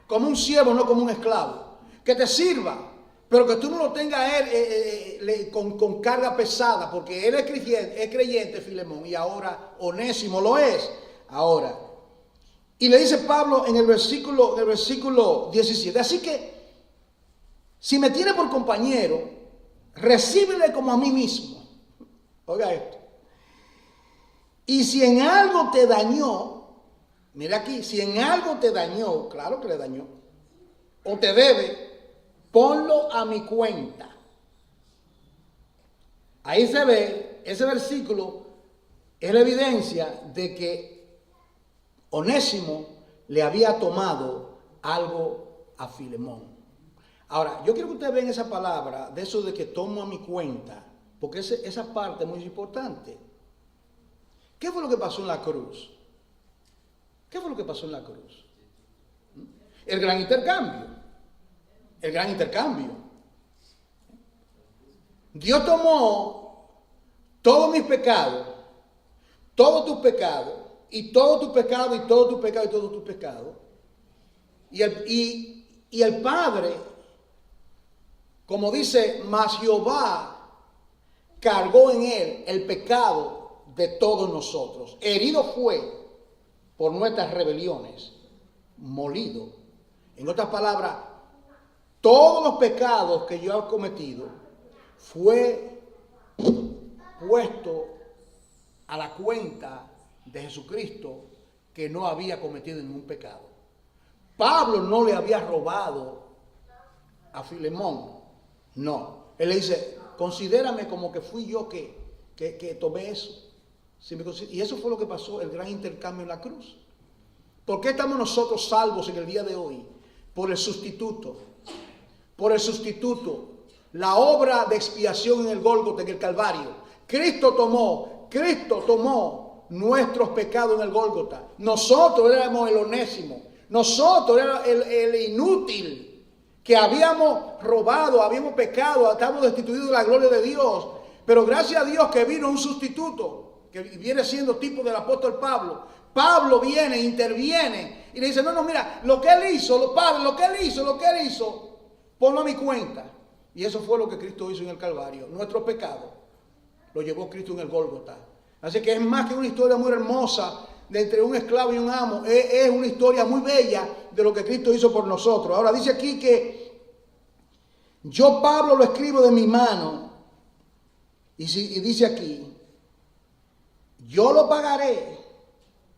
Como un siervo, no como un esclavo. Que te sirva, pero que tú no lo tengas a él con carga pesada, porque él es creyente, Filemón, y ahora Onésimo lo es. Ahora. Y le dice Pablo en el versículo 17, así que si me tiene por compañero, recíbele como a mí mismo. Oiga esto. Y si en algo te dañó, mira aquí, si en algo te dañó, claro que le dañó, o te debe, ponlo a mi cuenta. Ahí se ve, ese versículo es la evidencia de que Onésimo le había tomado algo a Filemón. Ahora, yo quiero que ustedes vean esa palabra, de eso de que tomo a mi cuenta, porque esa parte es muy importante. ¿Qué fue lo que pasó en la cruz? ¿Qué fue lo que pasó en la cruz? El gran intercambio. El gran intercambio. Dios tomó todos mis pecados, todos tus pecados, y todo tu pecado, y todo tu pecado, y todo tu pecado. Y el Padre, como dice, mas Jehová cargó en él el pecado de todos nosotros. Herido fue por nuestras rebeliones, molido. En otras palabras, todos los pecados que yo he cometido fue puesto a la cuenta de Jesucristo, que no había cometido ningún pecado. Pablo no le había robado a Filemón, no. Él le dice, considérame como que fui yo que tomé eso. Y eso fue lo que pasó, el gran intercambio en la cruz. ¿Por qué estamos nosotros salvos en el día de hoy? Por el sustituto. Por el sustituto. La obra de expiación en el Gólgota, en el Calvario. Cristo tomó nuestros pecados en el Gólgota. Nosotros éramos el Onésimo. Nosotros éramos el inútil que habíamos robado, habíamos pecado, estábamos destituidos de la gloria de Dios. Pero gracias a Dios que vino un sustituto, que viene siendo tipo del apóstol Pablo. Pablo viene, interviene y le dice, no, mira, lo que él hizo, Pablo, lo que él hizo, ponlo a mi cuenta. Y eso fue lo que Cristo hizo en el Calvario. Nuestro pecado lo llevó Cristo en el Gólgota. Así que es más que una historia muy hermosa de entre un esclavo y un amo. Es una historia muy bella de lo que Cristo hizo por nosotros. Ahora dice aquí que yo, Pablo, lo escribo de mi mano. Y dice aquí, yo lo pagaré,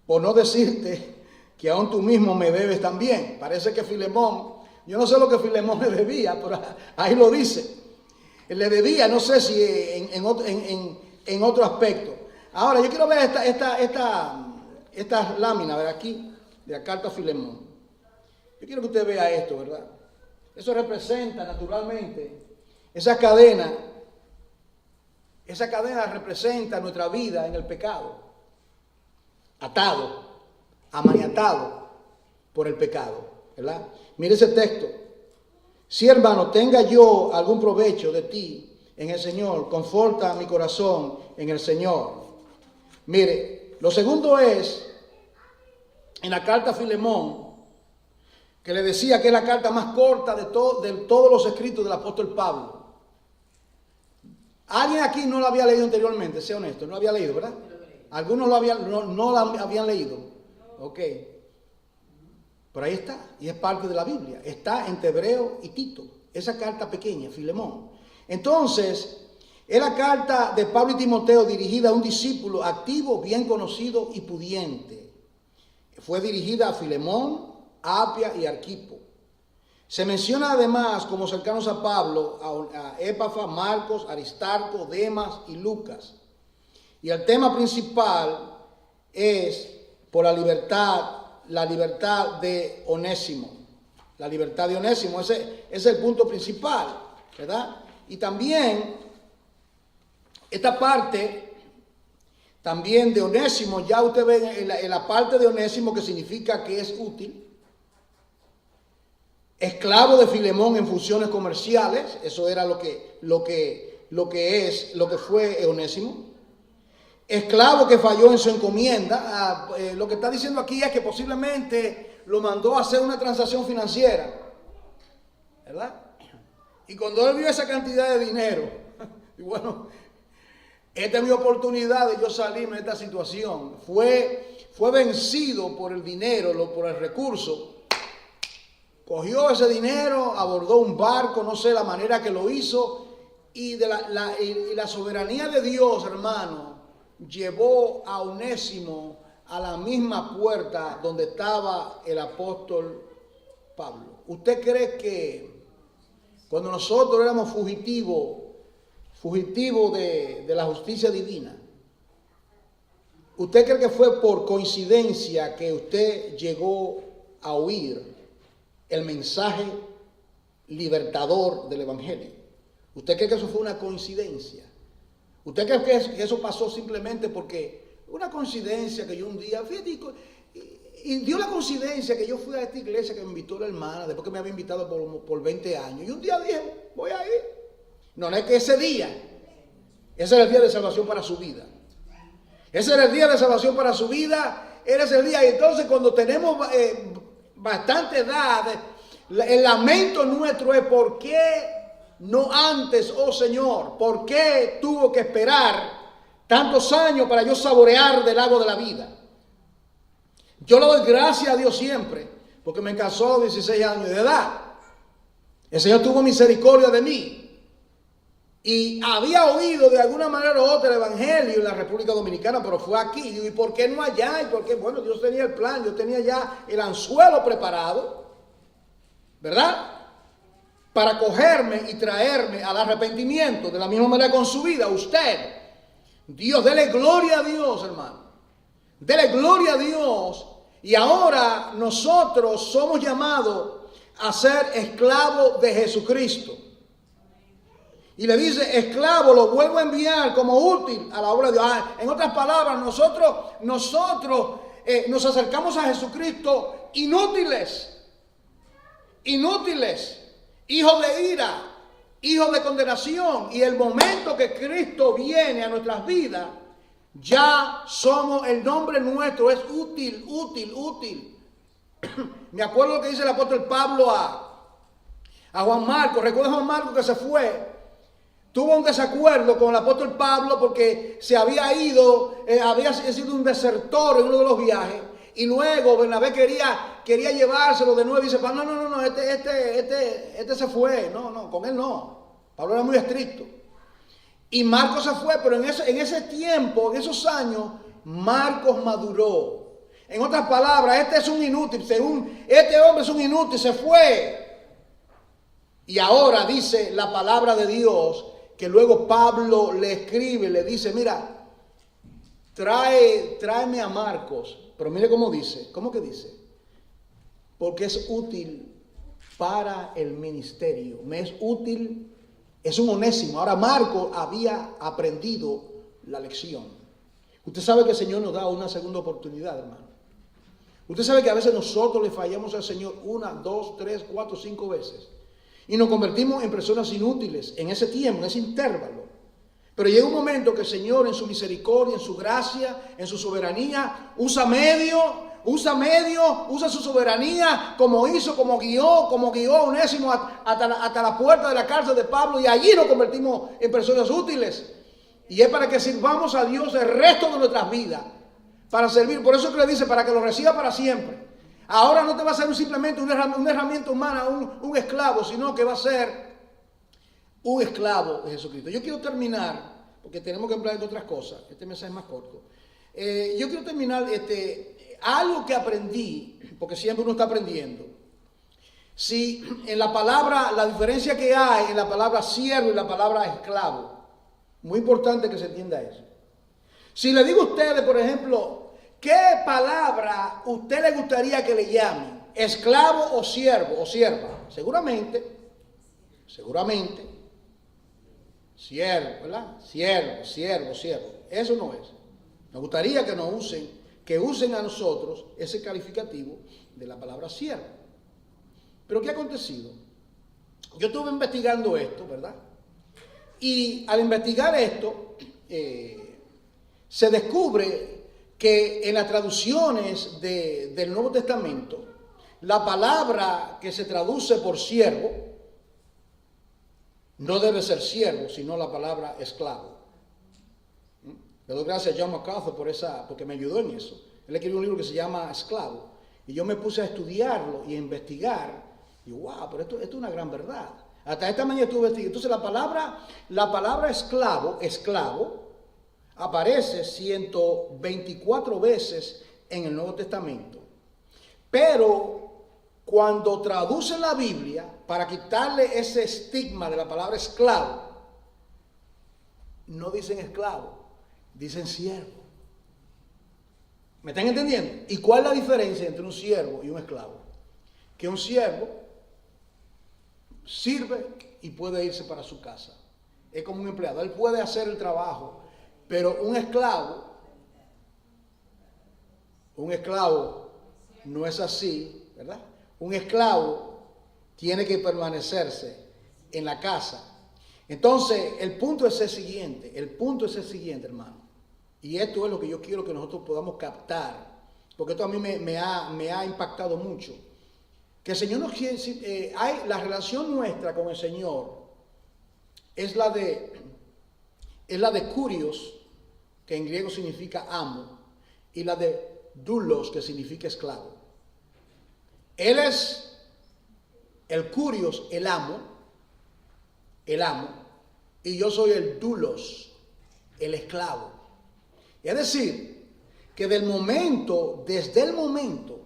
por no decirte que aún tú mismo me debes también. Parece que Filemón, yo no sé lo que Filemón le debía, pero ahí lo dice. Él le debía, no sé si en otro aspecto. Ahora, yo quiero ver esta lámina, ver aquí, de la carta a Filemón. Yo quiero que usted vea esto, ¿verdad? Eso representa, naturalmente, esa cadena Esa cadena representa nuestra vida en el pecado, atado, amaniatado por el pecado, ¿verdad? Mire ese texto. Si, hermano, tenga yo algún provecho de ti en el Señor, conforta mi corazón en el Señor. Mire, lo segundo es, en la carta a Filemón, que le decía que es la carta más corta de todos los escritos del apóstol Pablo. ¿Alguien aquí no la había leído anteriormente? Sea honesto, no la había leído, ¿verdad? Algunos no la habían leído. Ok. Pero ahí está, y es parte de la Biblia. Está entre Hebreo y Tito, esa carta pequeña, Filemón. Entonces, es la carta de Pablo y Timoteo dirigida a un discípulo activo, bien conocido y pudiente. Fue dirigida a Filemón, Apia y Arquipo. Se menciona además como cercanos a Pablo a Epafras, Marcos, Aristarco, Demas y Lucas. Y el tema principal es por la libertad de Onésimo. La libertad de Onésimo, ese es el punto principal, ¿verdad? Y también esta parte también de Onésimo, ya usted ve en la parte de Onésimo que significa que es útil. Esclavo de Filemón en funciones comerciales, eso era lo que fue Onésimo. Esclavo que falló en su encomienda. Lo que está diciendo aquí es que posiblemente lo mandó a hacer una transacción financiera, ¿verdad? Y cuando él vio esa cantidad de dinero, y bueno, esta es mi oportunidad de yo salirme de esta situación. Fue vencido por el dinero, por el recurso. Cogió ese dinero, abordó un barco, no sé la manera que lo hizo, y la soberanía de Dios, hermano, llevó a Onésimo a la misma puerta donde estaba el apóstol Pablo. ¿Usted cree que cuando nosotros éramos fugitivos de la justicia divina, usted cree que fue por coincidencia que usted llegó a oír el mensaje libertador del Evangelio? ¿Usted cree que eso fue una coincidencia? ¿Usted cree que eso pasó simplemente porque una coincidencia que yo un día, fíjate, y dio la coincidencia que yo fui a esta iglesia que me invitó la hermana, después que me había invitado por 20 años, y un día dije, voy a ir? No es que ese era el día de salvación para su vida. Ese era el día de salvación para su vida, era ese día. Y entonces cuando tenemos bastante edad, el lamento nuestro es ¿por qué no antes, oh Señor? ¿Por qué tuvo que esperar tantos años para yo saborear del agua de la vida? Yo le doy gracias a Dios siempre, porque me casó a los 16 años de edad. El Señor tuvo misericordia de mí. Y había oído de alguna manera u otra el Evangelio en la República Dominicana, pero fue aquí. ¿Y por qué no allá? ¿Y por qué? Bueno, Dios tenía el plan, Dios tenía ya el anzuelo preparado, ¿verdad? Para cogerme y traerme al arrepentimiento. De la misma manera con su vida, usted. Dios, dele gloria a Dios, hermano. Dele gloria a Dios. Y ahora nosotros somos llamados a ser esclavos de Jesucristo. Y le dice, esclavo, lo vuelvo a enviar como útil a la obra de Dios. En otras palabras, nosotros nos acercamos a Jesucristo inútiles, hijos de ira, hijos de condenación. Y el momento que Cristo viene a nuestras vidas, ya somos, el nombre nuestro es útil. Me acuerdo lo que dice el apóstol Pablo a Juan Marcos. Recuerda a Juan Marcos que se fue. Tuvo un desacuerdo con el apóstol Pablo porque se había ido, había sido un desertor en uno de los viajes. Y luego Bernabé quería llevárselo de nuevo y dice, no, este se fue. No, con él no. Pablo era muy estricto. Y Marcos se fue, pero en ese tiempo, en esos años, Marcos maduró. En otras palabras, este es un inútil, este hombre es un inútil, se fue. Y ahora dice la palabra de Dios, que luego Pablo le escribe, le dice, mira, tráeme a Marcos. Pero mire cómo dice, ¿cómo que dice? Porque es útil para el ministerio, me es útil Es un Onésimo. Ahora Marco había aprendido la lección. Usted sabe que el Señor nos da una segunda oportunidad, hermano. Usted sabe que a veces nosotros le fallamos al Señor 1, 2, 3, 4, 5 veces. Y nos convertimos en personas inútiles en ese tiempo, en ese intervalo. Pero llega un momento que el Señor en su misericordia, en su gracia, en su soberanía, usa su soberanía como hizo, como guió a Onésimo hasta la puerta de la cárcel de Pablo, y allí nos convertimos en personas útiles. Y es para que sirvamos a Dios el resto de nuestras vidas, para servir. Por eso que le dice, para que lo reciba para siempre. Ahora no te va a ser simplemente una herramienta humana, un esclavo, sino que va a ser un esclavo de Jesucristo. Yo quiero terminar, porque tenemos que hablar de otras cosas. Este mensaje es más corto. Yo quiero terminar algo que aprendí, porque siempre uno está aprendiendo. Si en la palabra, la diferencia que hay en la palabra siervo y la palabra esclavo, muy importante que se entienda eso. Si le digo a ustedes, por ejemplo, ¿qué palabra usted le gustaría que le llamen? ¿Esclavo o siervo o sierva? Seguramente, siervo, ¿verdad? Siervo. Eso no es. Nos gustaría que usen a nosotros ese calificativo de la palabra siervo. Pero ¿qué ha acontecido? Yo estuve investigando esto, ¿verdad? Y al investigar esto, se descubre que en las traducciones del Nuevo Testamento, la palabra que se traduce por siervo no debe ser siervo, sino la palabra esclavo. Le doy gracias a John MacArthur porque me ayudó en eso. Él escribió un libro que se llama Esclavo. Y yo me puse a estudiarlo y a investigar. Y wow, pero esto es una gran verdad. Hasta esta mañana estuve investigando. Entonces la palabra esclavo, aparece 124 veces en el Nuevo Testamento. Pero cuando traducen la Biblia, para quitarle ese estigma de la palabra esclavo, no dicen esclavo, dicen siervo. ¿Me están entendiendo? ¿Y cuál es la diferencia entre un siervo y un esclavo? Que un siervo sirve y puede irse para su casa. Es como un empleado, él puede hacer el trabajo, pero un esclavo no es así, ¿verdad? Un esclavo tiene que permanecerse en la casa. Entonces, el punto es el siguiente, hermano. Y esto es lo que yo quiero que nosotros podamos captar, porque esto a mí me ha impactado mucho. Que el Señor nos quiere, la relación nuestra con el Señor es la de kurios, que en griego significa amo, y la de doulos, que significa esclavo. Él es el kurios, el amo, y yo soy el doulos, el esclavo. Es decir, que desde el momento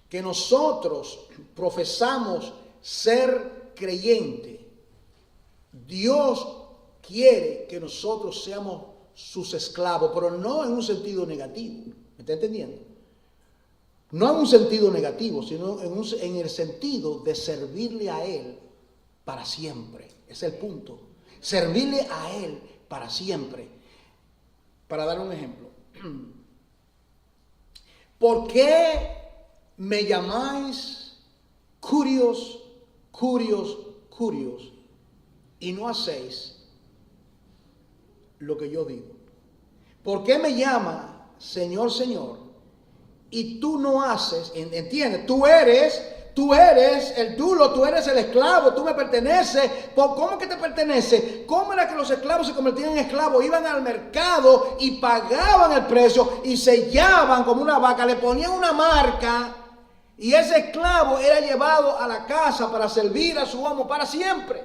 que nosotros profesamos ser creyente, Dios quiere que nosotros seamos sus esclavos, pero no en un sentido negativo. ¿Me está entendiendo? No en un sentido negativo, sino en el sentido de servirle a Él para siempre. Ese es el punto. Servirle a Él para siempre. Para dar un ejemplo. ¿Por qué me llamáis kurios y no hacéis lo que yo digo? ¿Por qué me llama Señor, Señor, y tú no haces? ¿Entiendes? Tú eres el dulo, tú eres el esclavo, tú me perteneces. ¿Cómo que te pertenece? ¿Cómo era que los esclavos se convertían en esclavos? Iban al mercado y pagaban el precio y sellaban como una vaca, le ponían una marca, y ese esclavo era llevado a la casa para servir a su amo para siempre.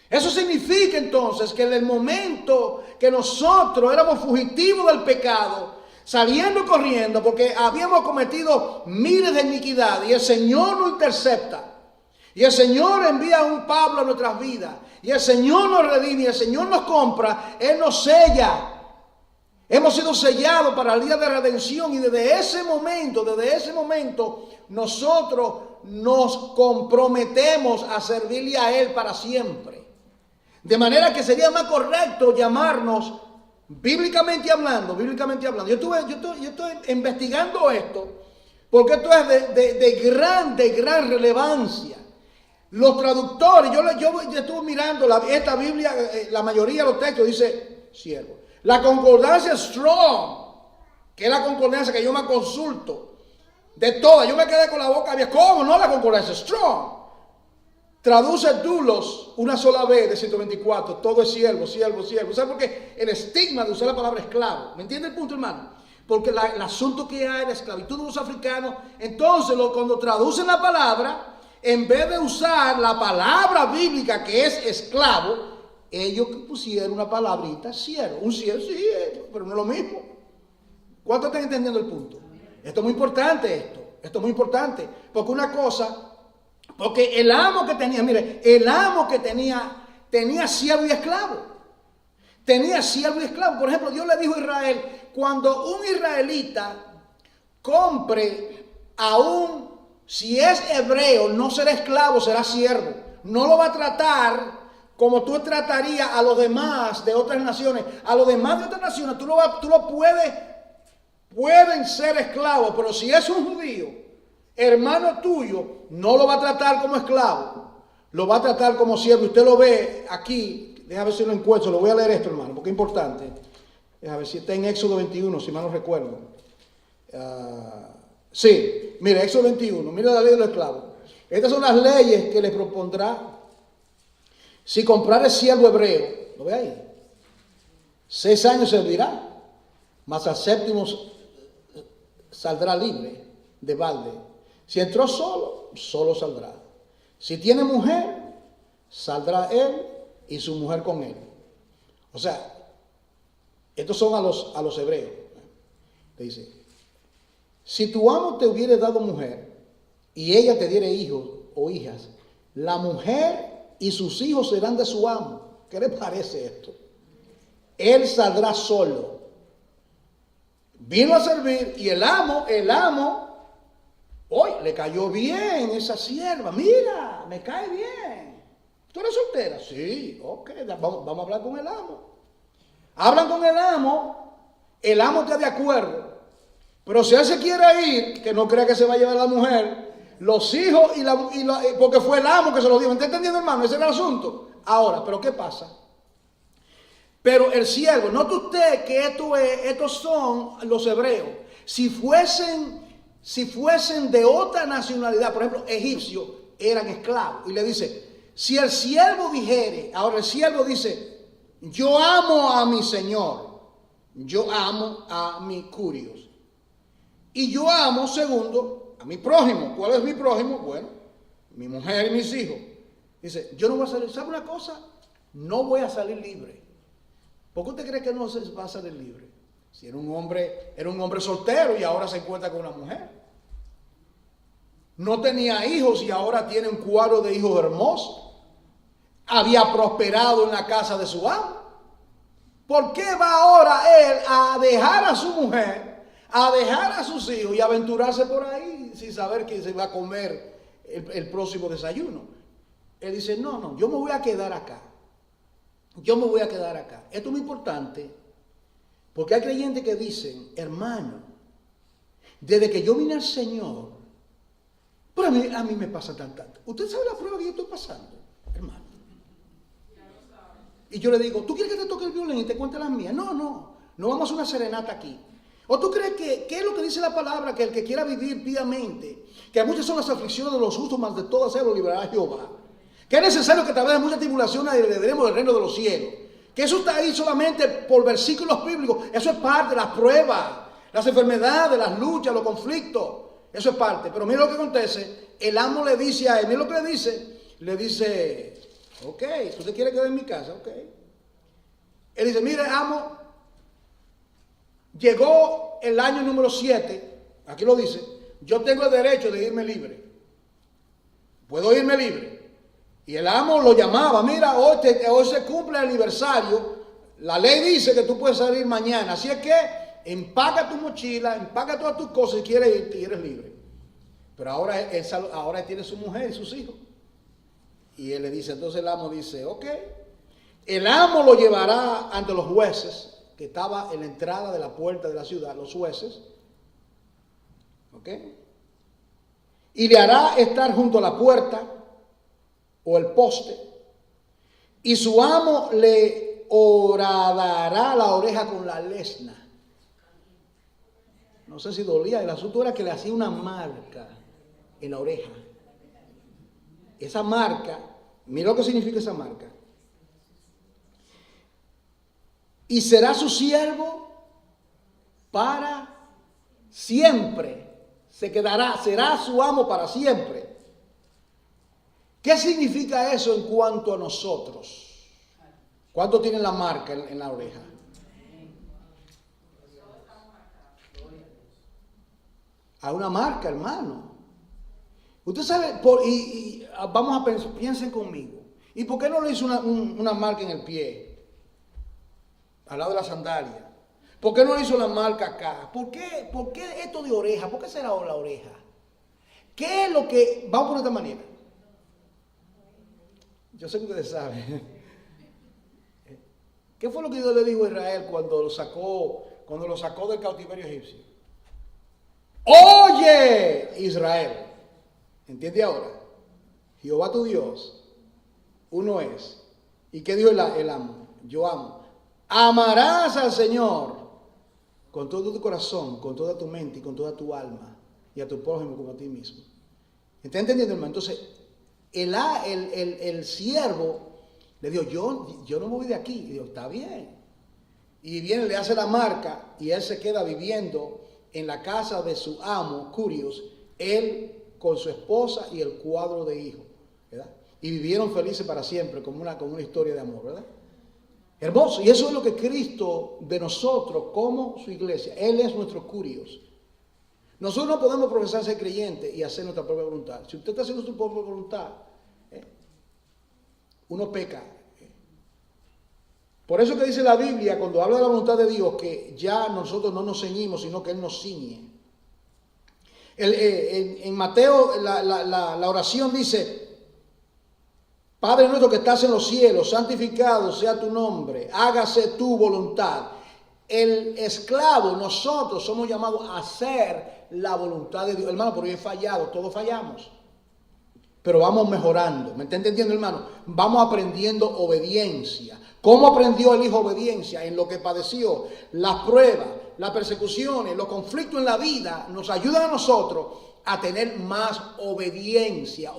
Eso significa entonces que en el momento que nosotros éramos fugitivos del pecado, saliendo corriendo porque habíamos cometido miles de iniquidades, y el Señor nos intercepta, y el Señor envía un Pablo a nuestras vidas, y el Señor nos redime, y el Señor nos compra, Él nos sella. Hemos sido sellados para el día de redención, y desde ese momento nosotros nos comprometemos a servirle a Él para siempre. De manera que sería más correcto llamarnos, bíblicamente hablando. Yo estoy investigando esto, porque esto es de gran relevancia. Los traductores, yo estuve mirando esta Biblia, la mayoría de los textos dice siervo. La concordancia Strong, que es la concordancia que yo me consulto, de todas, yo me quedé con la boca abierta. ¿Cómo no la concordancia Strong? Traduce doulos una sola vez de 124, todo es siervo. ¿Sabes por qué? El estigma de usar la palabra esclavo. ¿Me entiende el punto, hermano? Porque el asunto que hay, la esclavitud de los africanos, entonces cuando traducen la palabra, en vez de usar la palabra bíblica que es esclavo, ellos pusieron una palabrita siervo. Un siervo, sí, pero no es lo mismo. ¿Cuántos están entendiendo el punto? Esto es muy importante, esto es muy importante, porque una cosa... Porque el amo que tenía, mire, tenía siervo y esclavo. Tenía siervo y esclavo. Por ejemplo, Dios le dijo a Israel, cuando un israelita compre si es hebreo, no será esclavo, será siervo. No lo va a tratar como tú tratarías a los demás de otras naciones. A los demás de otras naciones tú lo pueden ser esclavos, pero si es un judío, hermano tuyo, no lo va a tratar como esclavo, lo va a tratar como siervo. Usted lo ve aquí, déjame ver si lo encuentro, lo voy a leer esto, hermano, porque es importante. Déjame ver si está en Éxodo 21, si mal no recuerdo. Sí, mire, Éxodo 21, mire la ley de los esclavos. Estas son las leyes que le propondrá si comprare siervo hebreo. ¿Lo ve ahí? 6 años servirá, mas al séptimo saldrá libre de balde. Si entró solo saldrá. Si tiene mujer, saldrá él y su mujer con él. O sea, estos son a los hebreos. Le dice, si tu amo te hubiere dado mujer y ella te diere hijos o hijas, la mujer y sus hijos serán de su amo. ¿Qué le parece esto? Él saldrá solo. Vino a servir y el amo, hoy le cayó bien esa sierva. Mira, me cae bien. ¿Tú eres soltera? Sí, ok, vamos a hablar con el amo. Hablan con el amo está de acuerdo. Pero si él se quiere ir, que no crea que se va a llevar a la mujer, los hijos porque fue el amo que se lo dijo. ¿Está entendiendo, hermano? Ese era el asunto. Ahora, ¿pero qué pasa? Pero el siervo, note usted que estos son los hebreos. Si fuesen de otra nacionalidad, por ejemplo, egipcios, eran esclavos. Y le dice, si el siervo dijere, ahora el siervo dice, yo amo a mi señor, yo amo a mi curios, y yo amo, segundo, a mi prójimo. ¿Cuál es mi prójimo? Bueno, mi mujer y mis hijos. Dice, yo no voy a salir, ¿sabe una cosa? No voy a salir libre. ¿Por qué usted cree que no se va a salir libre? Si era un hombre soltero y ahora se encuentra con una mujer. No tenía hijos y ahora tiene un cuadro de hijos hermosos. Había prosperado en la casa de su amo. ¿Por qué va ahora él a dejar a su mujer, a dejar a sus hijos y aventurarse por ahí sin saber que se va a comer el próximo desayuno? Él dice, no, yo me voy a quedar acá. Esto es muy importante porque hay creyentes que dicen, hermano, desde que yo vine al Señor, pero a mí me pasa tanto. ¿Usted sabe la prueba que yo estoy pasando, hermano? Y yo le digo, ¿tú quieres que te toque el violín y te cuente las mías? No vamos a hacer una serenata aquí. ¿O tú crees que qué es lo que dice la palabra? Que el que quiera vivir piamente, que muchas son las aflicciones de los justos, mas de todas ellas lo librará Jehová. Que es necesario que a través de muchas tribulaciones heredaremos el reino de los cielos. Que eso está ahí solamente por versículos bíblicos. Eso es parte de las pruebas, las enfermedades, las luchas, los conflictos. Eso es parte. Pero mira lo que acontece. El amo le dice a él, mira lo que le dice. Le dice, ok, ¿tú te quieres quedar en mi casa? Ok. Él dice, mire, amo, llegó el año número 7. Aquí lo dice. Yo tengo el derecho de irme libre. Puedo irme libre. Y el amo lo llamaba, mira, hoy se cumple el aniversario, la ley dice que tú puedes salir mañana, así es que empaca tu mochila, empaca todas tus cosas y quieres irte y eres libre. Pero ahora él tiene su mujer y sus hijos. Y él le dice, entonces el amo dice, ok, El amo lo llevará ante los jueces, que estaba en la entrada de la puerta de la ciudad, los jueces, ¿ok? Y le hará estar junto a la puerta o el poste, y su amo le horadará la oreja con la lesna. No sé si dolía, el asunto era que le hacía una marca en la oreja. Esa marca, mira lo que significa esa marca. Y será su siervo para siempre. Se quedará, será su amo para siempre. ¿Qué significa eso en cuanto a nosotros? ¿Cuánto tienen la marca en la oreja? Hay una marca, hermano. Usted sabe, vamos a pensar, piensen conmigo. ¿Y por qué no le hizo una marca en el pie? Al lado de la sandalia. ¿Por qué no le hizo la marca acá? ¿Por qué esto de oreja? ¿Por qué será la oreja? ¿Qué es lo que... Vamos por esta manera. Yo sé que ustedes saben. ¿Qué fue lo que Dios le dijo a Israel cuando lo sacó del cautiverio egipcio? Oye, Israel. ¿Entiende ahora? Jehová tu Dios, uno es. ¿Y qué dijo el amo? Yo amo. Amarás al Señor con todo tu corazón, con toda tu mente y con toda tu alma, y a tu prójimo como a ti mismo. ¿Está entendiendo, hermano? Entonces, el siervo le dijo, yo no me voy de aquí. Y dijo, está bien. Y viene, le hace la marca, y él se queda viviendo en la casa de su amo, Curios, él con su esposa y el cuadro de hijos, ¿verdad? Y vivieron felices para siempre, como una historia de amor, ¿verdad? Hermoso, y eso es lo que Cristo de nosotros, como su iglesia, Él es nuestro Curios. Nosotros no podemos profesar ser creyente y hacer nuestra propia voluntad. Si usted está haciendo su propia voluntad, uno peca. Por eso que dice la Biblia, cuando habla de la voluntad de Dios, que ya nosotros no nos ceñimos, sino que Él nos ciñe. En Mateo, la oración dice, Padre nuestro que estás en los cielos, santificado sea tu nombre, hágase tu voluntad. El esclavo, nosotros somos llamados a hacer la voluntad de Dios. Hermano, pero yo he fallado, todos fallamos. Pero vamos mejorando, ¿me está entendiendo, hermano? Vamos aprendiendo obediencia. ¿Cómo aprendió el hijo obediencia? En lo que padeció, las pruebas, las persecuciones, los conflictos en la vida nos ayudan a nosotros a tener más obediencia.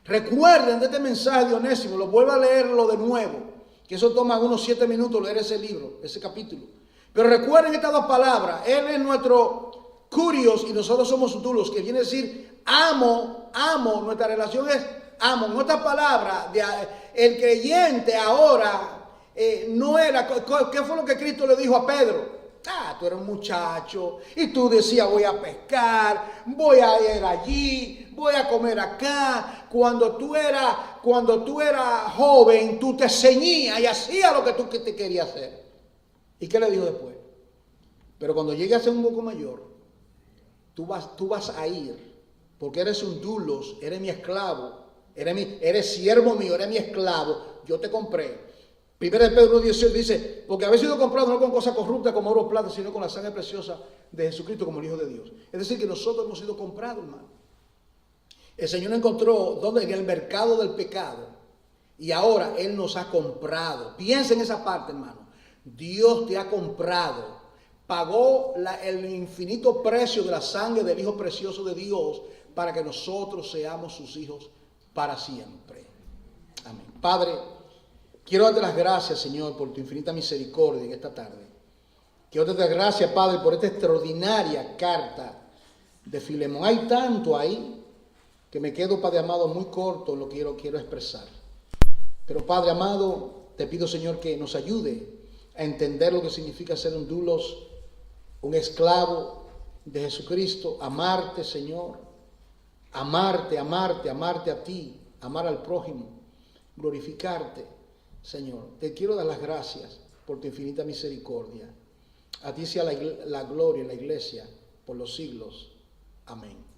Recuerden de este mensaje de Onésimo, lo vuelvo a leerlo de nuevo, que eso toma unos 7 minutos leer ese libro, ese capítulo. Pero recuerden estas dos palabras, Él es nuestro Curios y nosotros somos sus dulos, que viene a decir amo, nuestra relación es amo. En otras palabras, el creyente ahora no era, ¿qué fue lo que Cristo le dijo a Pedro? Tú eres un muchacho y tú decías voy a pescar, voy a ir allí, voy a comer acá. Cuando tú eras joven, tú te ceñías y hacías lo que tú te querías hacer. ¿Y qué le dijo después? Pero cuando llegues a ser un poco mayor, tú vas a ir, porque eres un dulos, eres mi esclavo, eres siervo mío, eres mi esclavo, yo te compré. Primera de Pedro 1:18 dice, porque habéis sido comprados no con cosas corruptas como oro o plata, sino con la sangre preciosa de Jesucristo como el Hijo de Dios. Es decir, que nosotros hemos sido comprados, hermano. El Señor nos encontró ¿dónde? En el mercado del pecado. Y ahora Él nos ha comprado. Piensa en esa parte, hermano. Dios te ha comprado. Pagó el infinito precio de la sangre del Hijo precioso de Dios para que nosotros seamos sus hijos para siempre. Amén. Padre, quiero darte las gracias, Señor, por tu infinita misericordia en esta tarde. Quiero darte las gracias, Padre, por esta extraordinaria carta de Filemón. Hay tanto ahí que me quedo, Padre amado, muy corto en lo que quiero expresar. Pero, Padre amado, te pido, Señor, que nos ayude a entender lo que significa ser un dulos, un esclavo de Jesucristo, amarte, Señor, amarte a ti, amar al prójimo, glorificarte. Señor, te quiero dar las gracias por tu infinita misericordia. A ti sea la gloria en la iglesia por los siglos. Amén.